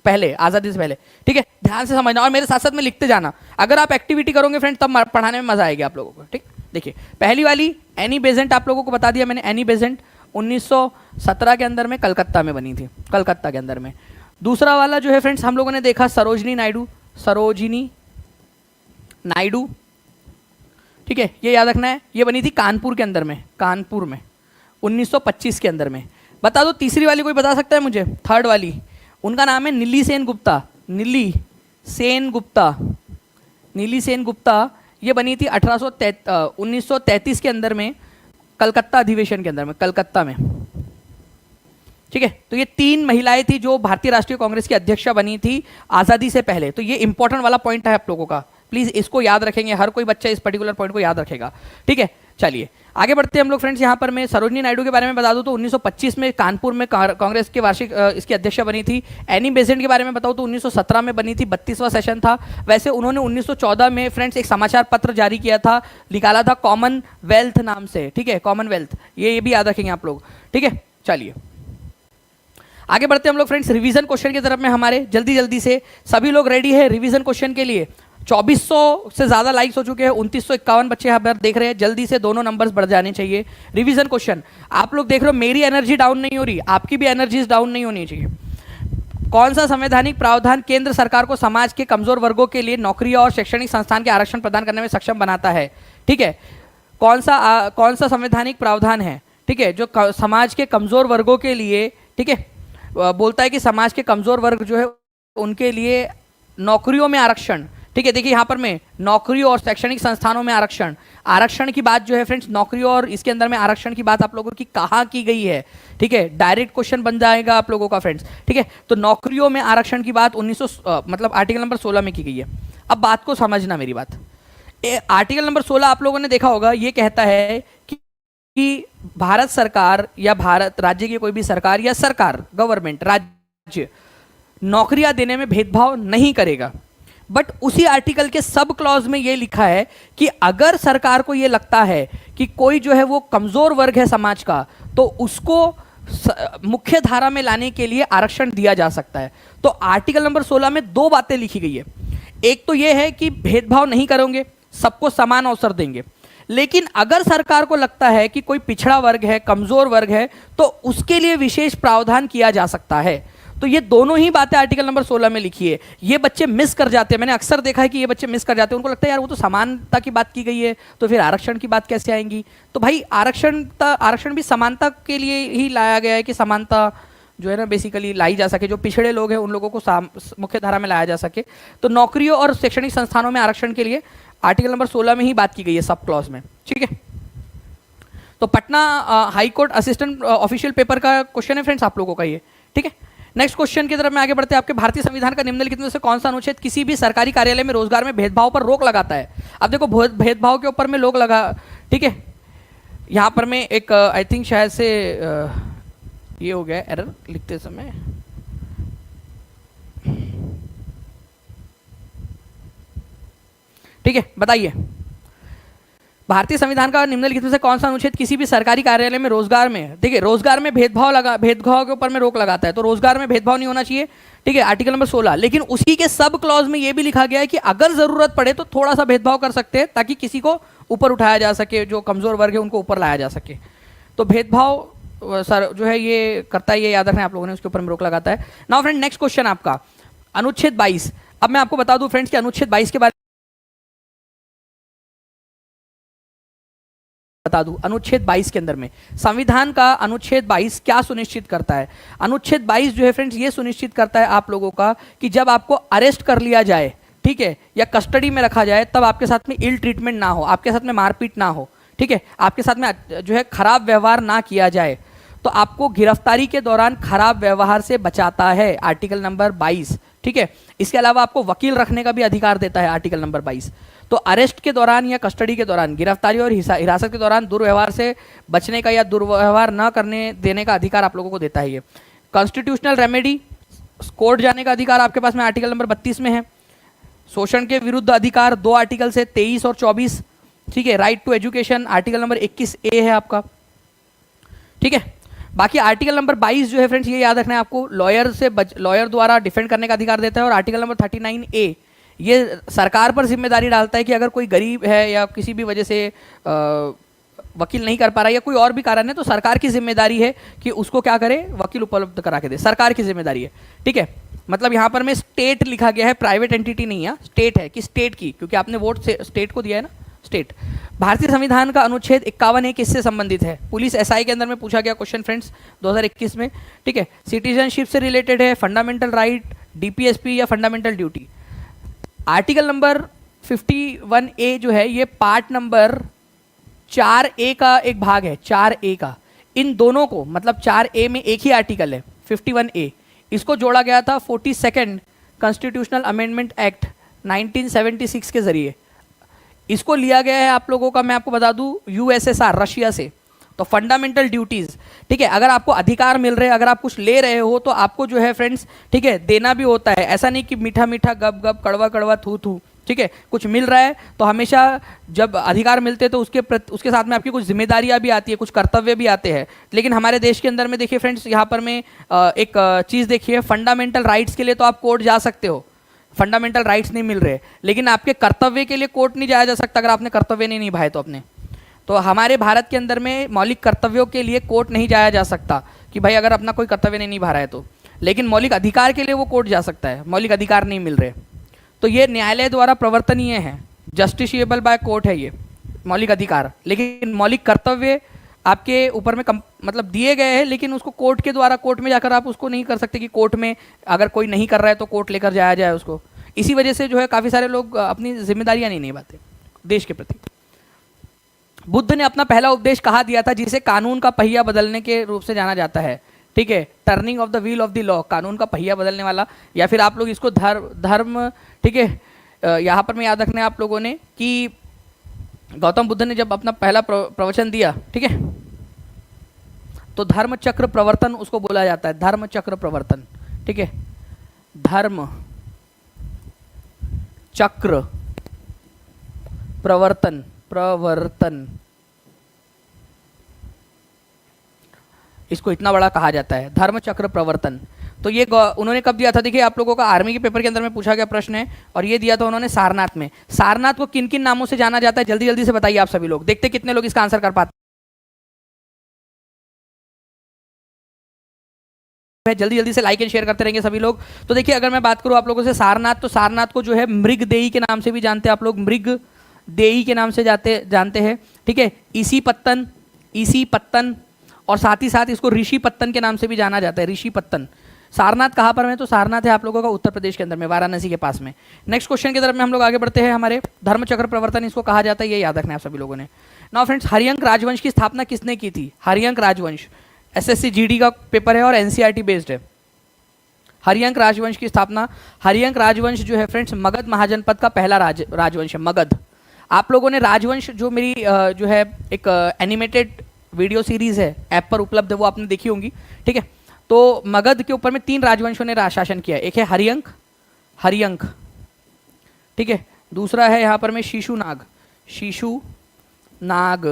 S1: पहले, आज़ादी से पहले, ठीक है। ध्यान से समझना और मेरे साथ साथ में लिखते जाना। अगर आप एक्टिविटी करोगे फ्रेंड तब पढ़ाने में मजा आएगा आप लोगों को, ठीक। देखिए पहली वाली एनी बेसेंट, आप लोगों को बता दिया मैंने, एनी बेसेंट 1917 के अंदर में कलकत्ता में बनी थी, कलकत्ता के अंदर में। दूसरा वाला जो है फ्रेंड्स हम लोगों ने देखा सरोजनी नायडू, सरोजिनी नायडू, ठीक है, ये याद रखना है। ये बनी थी कानपुर के अंदर में, कानपुर में 1925 के अंदर में। बता दो तीसरी वाली कोई बता सकता है मुझे? थर्ड वाली, उनका नाम है नीली सेन गुप्ता, नीली सेन गुप्ता, नीली सेन गुप्ता। ये बनी थी 1933 के अंदर में, कलकत्ता अधिवेशन के अंदर में, कलकत्ता में, ठीक है। तो ये 3 महिलाएं थी जो भारतीय राष्ट्रीय कांग्रेस की अध्यक्षा बनी थी आज़ादी से पहले। तो ये इंपॉर्टेंट वाला पॉइंट है आप लोगों का, प्लीज इसको याद रखेंगे, हर कोई बच्चा इस पर्टिकुलर पॉइंट को याद रखेगा, ठीक है। चलिए आगे बढ़ते हैं हम लोग फ्रेंड्स। यहाँ पर मैं सरोजनी नायडू के बारे में बता दूं तो 1925 में कानपुर में कांग्रेस के वार्षिक इसकी अध्यक्षा बनी थी। एनी बेसेंट के बारे में बताऊं तो 1917 में बनी थी, 32वां सेशन था। वैसे उन्होंने 1914 में फ्रेंड्स एक समाचार पत्र जारी किया था, निकाला था कॉमनवेल्थ नाम से, ठीक है, कॉमनवेल्थ, ये भी याद रखेंगे आप लोग, ठीक है। चलिए आगे बढ़ते हैं हम लोग फ्रेंड्स रिवीजन क्वेश्चन की तरफ में। हमारे जल्दी जल्दी से सभी लोग रेडी है रिवीजन क्वेश्चन के लिए? 2400 से ज़्यादा लाइक्स हो चुके हैं, 2951 बच्चे यहाँ पर देख रहे हैं। जल्दी से दोनों नंबर्स बढ़ जाने चाहिए। रिवीजन क्वेश्चन आप लोग देख रहे हो, मेरी एनर्जी डाउन नहीं हो रही, आपकी भी एनर्जीज डाउन नहीं होनी चाहिए। कौन सा संवैधानिक प्रावधान केंद्र सरकार को समाज के कमजोर वर्गों के लिए नौकरी और शैक्षणिक संस्थान के आरक्षण प्रदान करने में सक्षम बनाता है? ठीक है, कौन सा संवैधानिक प्रावधान है, ठीक है, जो समाज के कमजोर वर्गों के लिए, ठीक है, बोलता है कि समाज के कमजोर वर्ग जो है उनके लिए नौकरियों में आरक्षण, ठीक है। देखिए यहाँ पर मैं नौकरियों और शैक्षणिक संस्थानों में आरक्षण, आरक्षण की बात जो है फ्रेंड्स, नौकरियों और इसके अंदर में आरक्षण की बात आप लोगों की कहाँ की गई है, ठीक है, डायरेक्ट क्वेश्चन बन जाएगा आप लोगों का फ्रेंड्स, ठीक है। तो नौकरियों में आरक्षण की बात 1900 मतलब आर्टिकल नंबर 16 में की गई है। अब बात को समझना मेरी बात, आर्टिकल नंबर 16 आप लोगों ने देखा होगा, ये कहता है कि भारत सरकार या भारत राज्य की कोई भी सरकार या सरकार गवर्नमेंट राज्य नौकरियां देने में भेदभाव नहीं करेगा। बट उसी आर्टिकल के सब क्लॉज में ये लिखा है कि अगर सरकार को ये लगता है कि कोई जो है वो कमजोर वर्ग है समाज का, तो उसको मुख्य धारा में लाने के लिए आरक्षण दिया जा सकता है। तो आर्टिकल नंबर 16 में 2 बातें लिखी गई है। एक तो ये है कि भेदभाव नहीं करेंगे, सबको समान अवसर देंगे। लेकिन अगर सरकार को लगता है कि कोई पिछड़ा वर्ग है, कमजोर वर्ग है, तो उसके लिए विशेष प्रावधान किया जा सकता है। तो ये दोनों ही बातें आर्टिकल नंबर 16 में लिखी है। ये बच्चे मिस कर जाते हैं, मैंने अक्सर देखा है कि ये बच्चे मिस कर जाते हैं। उनको लगता है यार वो तो समानता की बात की गई है, तो फिर आरक्षण की बात कैसे आएंगी? तो भाई आरक्षण भी समानता के लिए ही लाया गया है कि समानता जो है ना बेसिकली लाई जा सके, जो पिछड़े लोग हैं उन लोगों को मुख्य धारा में लाया जा सके। तो नौकरियों और शैक्षणिक संस्थानों में आरक्षण के लिए आर्टिकल नंबर 16 में ही बात की गई है, सब क्लॉज में, ठीक है। तो Patna high court assistant official paper का क्वेश्चन है फ्रेंड्स आप लोगों का ये, ठीक है। नेक्स्ट क्वेश्चन की तरफ में आगे बढ़ते हैं। आपके भारतीय संविधान का निम्नलिखित में से कौन सा अनुच्छेद किसी भी सरकारी कार्यालय में रोजगार में भेदभाव पर रोक लगाता है? अब देखो भेदभाव के ऊपर में लोग लगा, ठीक है, यहां पर में एक आई थिंक शायद से ये हो गया एरर लिखते समय। ठीक है, बताइए भारतीय संविधान का निम्नलिखित में से कौन सा अनुच्छेद किसी भी सरकारी कार्यालय में रोजगार में, देखिए रोजगार में भेदभाव के ऊपर में रोक लगाता है, तो रोजगार में भेदभाव नहीं होना चाहिए। ठीक है, आर्टिकल नंबर 16। लेकिन उसी के सब क्लॉज में यह भी लिखा गया है कि अगर जरूरत पड़े तो थोड़ा सा भेदभाव कर सकते हैं ताकि किसी को ऊपर उठाया जा सके, जो कमजोर वर्ग है उनको ऊपर लाया जा सके। तो भेदभाव सर जो है ये करता है, ये याद रखना आप लोगों ने, उसके ऊपर में रोक लगाता है। नाउ फ्रेंड नेक्स्ट क्वेश्चन आपका अनुच्छेद 22। अब मैं आपको बता दूं फ्रेंड्स कि अनुच्छेद 22 के बारे बता दूं, अनुच्छेद 22 के अंदर में संविधान का अनुच्छेद 22 क्या सुनिश्चित करता है? अनुच्छेद 22 जो है फ्रेंड्स ये सुनिश्चित करता है आप लोगों का कि जब आपको अरेस्ट कर लिया जाए, ठीक है, या कस्टडी में रखा जाए, तब आपके साथ में इल ट्रीटमेंट ना हो, आपके साथ में मारपीट ना हो, ठीक है, आपके साथ में जो है खराब व्यवहार ना किया जाए। तो आपको गिरफ्तारी के दौरान खराब व्यवहार से बचाता है आर्टिकल नंबर 22। ठीक है, इसके अलावा आपको वकील रखने का भी अधिकार देता है आर्टिकल नंबर 22। तो अरेस्ट के दौरान या कस्टडी के दौरान, गिरफ्तारी और हिरासत के दौरान दुर्व्यवहार से बचने का या दुर्व्यवहार न करने देने का अधिकार आप लोगों को देता है ये। कॉन्स्टिट्यूशनल रेमेडी, कोर्ट जाने का अधिकार आपके पास में आर्टिकल नंबर 32 में है। शोषण के विरुद्ध अधिकार 2 आर्टिकल से 23 और 24। ठीक है, right to education article number 21A है आपका। ठीक है, बाकी आर्टिकल नंबर 22 जो है फ्रेंड्स ये याद रखना है आपको, लॉयर द्वारा डिफेंड करने का अधिकार देता है। और आर्टिकल नंबर 39A ये सरकार पर जिम्मेदारी डालता है कि अगर कोई गरीब है या किसी भी वजह से वकील नहीं कर पा रहा है या कोई और भी कारण है, तो सरकार की जिम्मेदारी है कि उसको क्या करे, वकील उपलब्ध करा के दे, सरकार की जिम्मेदारी है। ठीक है, मतलब यहाँ पर में स्टेट लिखा गया है, प्राइवेट एंटिटी नहीं है, स्टेट है कि स्टेट की, क्योंकि आपने वोट स्टेट को दिया है ना, स्टेट। भारतीय संविधान का अनुच्छेद 51 किससे संबंधित है? पुलिस एसआई के अंदर में पूछा गया क्वेश्चन फ्रेंड्स 2021 में। ठीक है, सिटीजनशिप से रिलेटेड है, फंडामेंटल राइट, डीपीएसपी या fundamental duty. Article number 51A जो है ये पार्ट नंबर 4A का एक भाग है, 4A का। इन दोनों को मतलब 4A में एक ही आर्टिकल है 51A, इसको जोड़ा गया था 42nd कॉन्स्टिट्यूशनल अमेंडमेंट एक्ट 1976 के जरिए। इसको लिया गया है आप लोगों का, मैं आपको बता दूं, यूएसएसआर, रशिया से। तो फंडामेंटल ड्यूटीज, ठीक है, अगर आपको अधिकार मिल रहे हैं, अगर आप कुछ ले रहे हो तो आपको जो है फ्रेंड्स, ठीक है, देना भी होता है। ऐसा नहीं कि मीठा मीठा गप गप कड़वा कड़वा थू थू, ठीक है, कुछ मिल रहा है तो हमेशा जब अधिकार मिलते हैं तो उसके साथ में आपकी कुछ जिम्मेदारियां भी आती है, कुछ कर्तव्य भी आते हैं। लेकिन हमारे देश के अंदर में देखिए फ्रेंड्स, यहाँ पर मैं एक चीज़ देखिए, फंडामेंटल राइट्स के लिए तो आप कोर्ट जा सकते हो, फंडामेंटल राइट्स नहीं मिल रहे, लेकिन आपके कर्तव्य के लिए कोर्ट नहीं जाया जा सकता अगर आपने कर्तव्य नहीं निभाए तो अपने। तो हमारे भारत के अंदर में मौलिक कर्तव्यों के लिए कोर्ट नहीं जाया जा सकता कि भाई अगर अपना कोई कर्तव्य नहीं निभा रहा है तो, लेकिन मौलिक अधिकार के लिए वो कोर्ट जा सकता है, मौलिक अधिकार नहीं मिल रहे तो ये न्यायालय द्वारा प्रवर्तनीय है, जस्टिशिएबल बाय कोर्ट है ये मौलिक अधिकार। लेकिन मौलिक कर्तव्य आपके ऊपर में मतलब दिए गए हैं, लेकिन उसको कोर्ट के द्वारा, कोर्ट में जाकर आप उसको नहीं कर सकते कि कोर्ट में अगर कोई नहीं कर रहा है तो कोर्ट लेकर जाया जाए उसको। इसी वजह से जो है काफ़ी सारे लोग अपनी जिम्मेदारियां नहीं निभाते देश के प्रति। बुद्ध ने अपना पहला उपदेश कहाँ दिया था, जिसे कानून का पहिया बदलने के रूप से जाना जाता है? ठीक है, turning of the wheel of the law, कानून का पहिया बदलने वाला, या फिर आप लोग इसको धर्म, ठीक है, यहाँ पर मैं याद रखना है आप लोगों ने कि गौतम बुद्ध ने जब अपना पहला प्रवचन दिया, ठीक है, तो धर्म चक्र प्रवर्तन उसको बोला जाता है, धर्म चक्र प्रवर्तन। ठीक है, धर्म चक्र प्रवर्तन, इसको इतना बड़ा कहा जाता है, धर्म चक्र प्रवर्तन। तो ये उन्होंने कब दिया था? देखिए आप लोगों का आर्मी के पेपर के अंदर में पूछा गया प्रश्न है, और ये दिया था उन्होंने सारनाथ में। सारनाथ को किन किन नामों से जाना जाता है, जल्दी जल्दी से बताइए आप सभी लोग, देखते कितने लोग इसका आंसर कर पाते हैं। जल्दी जल्दी से लाइक एंड शेयर करते रहेंगे सभी लोग। तो देखिए अगर मैं बात करूं आप लोगों से सारनाथ, तो सारनाथ को जो है मृगदेही के नाम से भी जानते हैं आप लोग, मृगदेही के नाम से जानते हैं। ठीक है, ईसी पत्तन, और साथ ही साथ इसको ऋषि पत्तन के नाम से भी जाना जाता है, ऋषि पत्तन। सारनाथ कहाँ पर है? तो सारनाथ है आप लोगों का उत्तर प्रदेश के अंदर में, वाराणसी के पास में। नेक्स्ट क्वेश्चन की तरफ में हम लोग आगे बढ़ते हैं। हमारे धर्मचक्र प्रवर्तन इसको कहा जाता है, ये याद रखना है आप सभी लोगों ने। नाउ फ्रेंड्स, हरियंक राजवंश की स्थापना किसने की थी? हरियंक राजवंश, एसएससी जीडी का पेपर है और एनसीईआरटी बेस्ड है। हरियंक राजवंश की स्थापना, हरियंक राजवंश जो है फ्रेंड्स मगध महाजनपद का पहला राजवंश है, मगध। आप लोगों ने राजवंश जो मेरी जो है एक एनिमेटेड वीडियो सीरीज है ऐप पर उपलब्ध है, वो आपने देखी होंगी, ठीक है। तो मगध के ऊपर में 3 राजवंशों ने शासन किया, एक है हरियंक, हरियंक, ठीक है, दूसरा है यहाँ पर में शिशुनाग, शिशुनाग,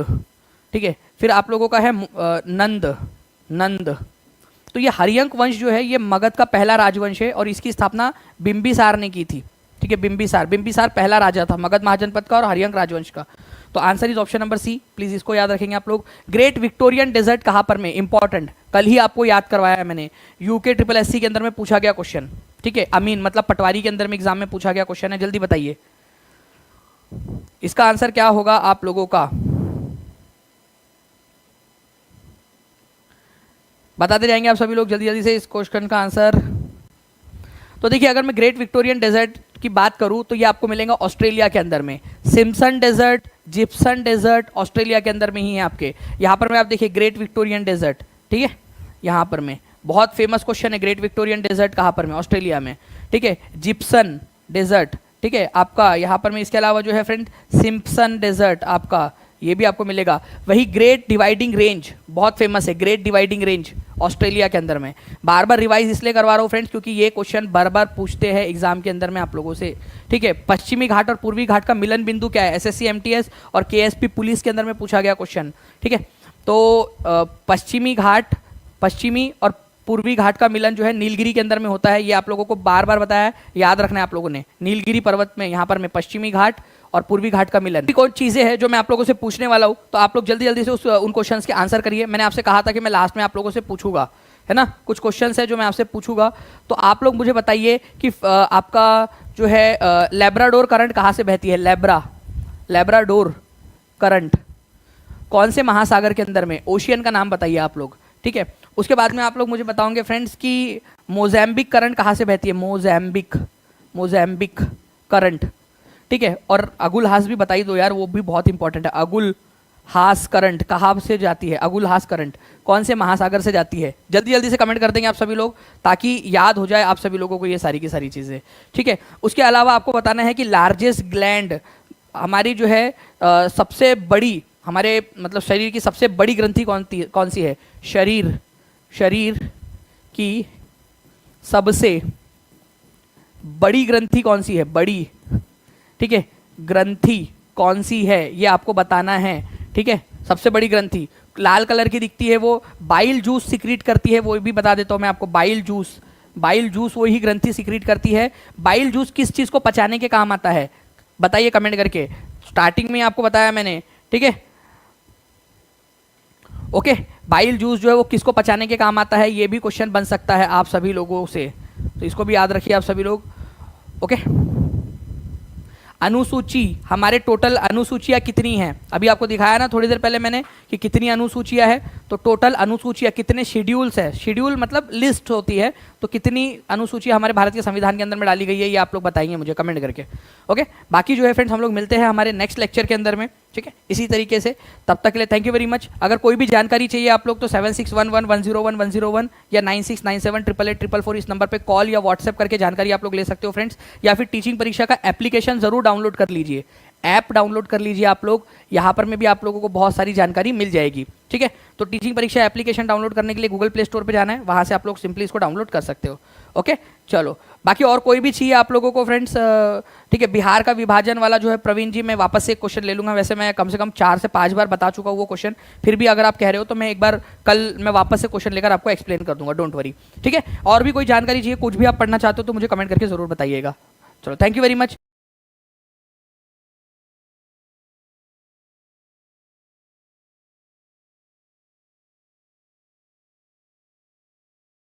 S1: ठीक है, फिर आप लोगों का है नंद, नंद। तो ये हरियंक वंश जो है ये मगध का पहला राजवंश है और इसकी स्थापना बिंबिसार ने की थी, ठीक है, बिंबिसार, बिंबिसार पहला राजा था मगध महाजनपद का और हरियंक राजवंश का। तो answer is option number C, please इसको याद रखेंगे आप लोग। ग्रेट विक्टोरियन डेजर्ट कहाँ पर में, इंपॉर्टेंट, कल ही आपको याद करवाया है मैंने, यूके ट्रिपल एससी के अंदर में पूछा गया क्वेश्चन, ठीक है, अमीन मतलब पटवारी के अंदर में एग्जाम में पूछा गया क्वेश्चन है, जल्दी बताइए इसका आंसर क्या होगा आप लोगों का, बताते जाएंगे आप सभी लोग जल्दी जल्दी से इस क्वेश्चन का आंसर। तो देखिए अगर मैं ग्रेट विक्टोरियन डेजर्ट की बात करूं तो ये आपको मिलेगा ऑस्ट्रेलिया के अंदर में, Simpson desert, Gibson desert Australia के अंदर में ही है आपके। यहाँ पर में आप देखिए ग्रेट विक्टोरियन डेजर्ट, ठीक है, यहाँ पर में बहुत फेमस क्वेश्चन है, ग्रेट विक्टोरियन डेजर्ट कहाँ पर में, ऑस्ट्रेलिया में, ठीक है, जिप्सन डेजर्ट, ठीक है, आपका यहाँ पर में। इसके अलावा जो है फ्रेंड सिम्पसन डेजर्ट आपका ये भी आपको मिलेगा। वही ग्रेट डिवाइडिंग रेंज बहुत फेमस है, ग्रेट डिवाइडिंग रेंज ऑस्ट्रेलिया के अंदर में। बार बार रिवाइज इसलिए करवा रहा हूँ फ्रेंड्स क्योंकि ये क्वेश्चन बार बार पूछते हैं एग्जाम के अंदर में आप लोगों से, ठीक है। पश्चिमी घाट और पूर्वी घाट का मिलन बिंदु क्या है, एसएससी एमटीएस और केएसपी पुलिस के अंदर में पूछा गया क्वेश्चन, ठीक है। तो पश्चिमी घाट, पश्चिमी और पूर्वी घाट का मिलन जो है नीलगिरी के अंदर में होता है, ये आप लोगों को बार बार बताया है, याद रखना है आप लोगों ने। नीलगिरी पर्वत में यहाँ पर में पश्चिमी घाट और पूर्वी घाट का मिलन, कौन चीजें हैं जो मैं आप लोगों से पूछने वाला हूँ, तो आप लोग जल्दी जल्दी से उन क्वेश्चंस के आंसर करिए। मैंने आपसे कहा था कि मैं लास्ट में आप लोगों से पूछूंगा, है ना, कुछ क्वेश्चंस है जो मैं आपसे पूछूंगा। तो आप लोग मुझे बताइए कि आपका जो है लैब्राडोर करंट कहाँ से बहती है, लैब्राडोर करंट कौन से महासागर के अंदर में, ओशियन का नाम बताइए आप लोग, ठीक है। उसके बाद में आप लोग मुझे बताओगे फ्रेंड्स कि मोज़ैम्बिक करंट कहाँ से बहती है, मोज़ैम्बिक करंट, ठीक है। और अगुल हास भी बताई दो यार, वो भी बहुत इंपॉर्टेंट है। अगुल हास करंट कहाँ से जाती है, अगुल हास करंट कौन से महासागर से जाती है, जल्दी जल्दी से कमेंट कर देंगे आप सभी लोग ताकि याद हो जाए आप सभी लोगों को ये सारी की सारी चीज़ें, ठीक है। उसके अलावा आपको बताना है कि लार्जेस्ट ग्लैंड हमारी जो है सबसे बड़ी, हमारे मतलब शरीर की सबसे बड़ी ग्रंथि कौन सी है, शरीर की सबसे बड़ी ग्रंथि कौन सी है, बड़ी, ठीक है, ग्रंथि कौन सी है ये आपको बताना है, ठीक है। सबसे बड़ी ग्रंथि लाल कलर की दिखती है, वो बाइल जूस सिक्रीट करती है, वो भी बता देता हूँ मैं आपको। बाइल जूस वही ग्रंथि सिक्रीट करती है। बाइल जूस किस चीज़ को पचाने के काम आता है, बताइए कमेंट करके, स्टार्टिंग में आपको बताया मैंने, ठीक है, ओके। बाइल जूस जो है वो किसको पचाने के काम आता है, ये भी क्वेश्चन बन सकता है आप सभी लोगों से, तो इसको भी याद रखिए आप सभी लोग, ओके। अनुसूची, हमारे टोटल अनुसूचियां कितनी हैं, अभी आपको दिखाया ना थोड़ी देर पहले मैंने कि कितनी अनुसूचियां है, तो टोटल अनुसूचियां कितने शेड्यूल्स है, शेड्यूल मतलब लिस्ट होती है, तो कितनी अनुसूचियां हमारे भारत के संविधान के अंदर में डाली गई है ये आप लोग बताएंगे मुझे कमेंट करके, ओके। बाकी जो है फ्रेंड्स हम लोग मिलते हैं हमारे नेक्स्ट लेक्चर के अंदर में, ठीक है, इसी तरीके से। तब तक के लिए थैंक यू वेरी मच। अगर कोई भी जानकारी चाहिए आप लोग तो 7611101101 या 9697888844 इस नंबर पे कॉल या व्हाट्सएप करके जानकारी आप लोग ले सकते हो फ्रेंड्स, या फिर टीचिंग परीक्षा का एप्लीकेशन जरूर डाउनलोड कर लीजिए, ऐप डाउनलोड कर लीजिए आप लोग, यहाँ पर में भी आप लोगों को बहुत सारी जानकारी मिल जाएगी, ठीक है। तो टीचिंग परीक्षा एप्लीकेशन डाउनलोड करने के लिए गूगल प्ले स्टोर पे जाना है, वहाँ से आप लोग सिंपली इसको डाउनलोड कर सकते हो, ओके। चलो बाकी और कोई भी चाहिए आप लोगों को फ्रेंड्स, ठीक है, बिहार का विभाजन वाला जो है प्रवीण जी मैं वापस से एक क्वेश्चन ले लूँगा, वैसे मैं कम से कम 4 से 5 बार बता चुका हूँ वो क्वेश्चन, फिर भी अगर आप कह रहे हो तो मैं एक बार कल मैं वापस से क्वेश्चन लेकर आपको एक्सप्लेन कर दूंगा, डोंट वरी, ठीक है। और भी कोई जानकारी चाहिए, कुछ भी आप पढ़ना चाहते हो तो मुझे कमेंट करके जरूर बताइएगा। चलो थैंक यू वेरी मच।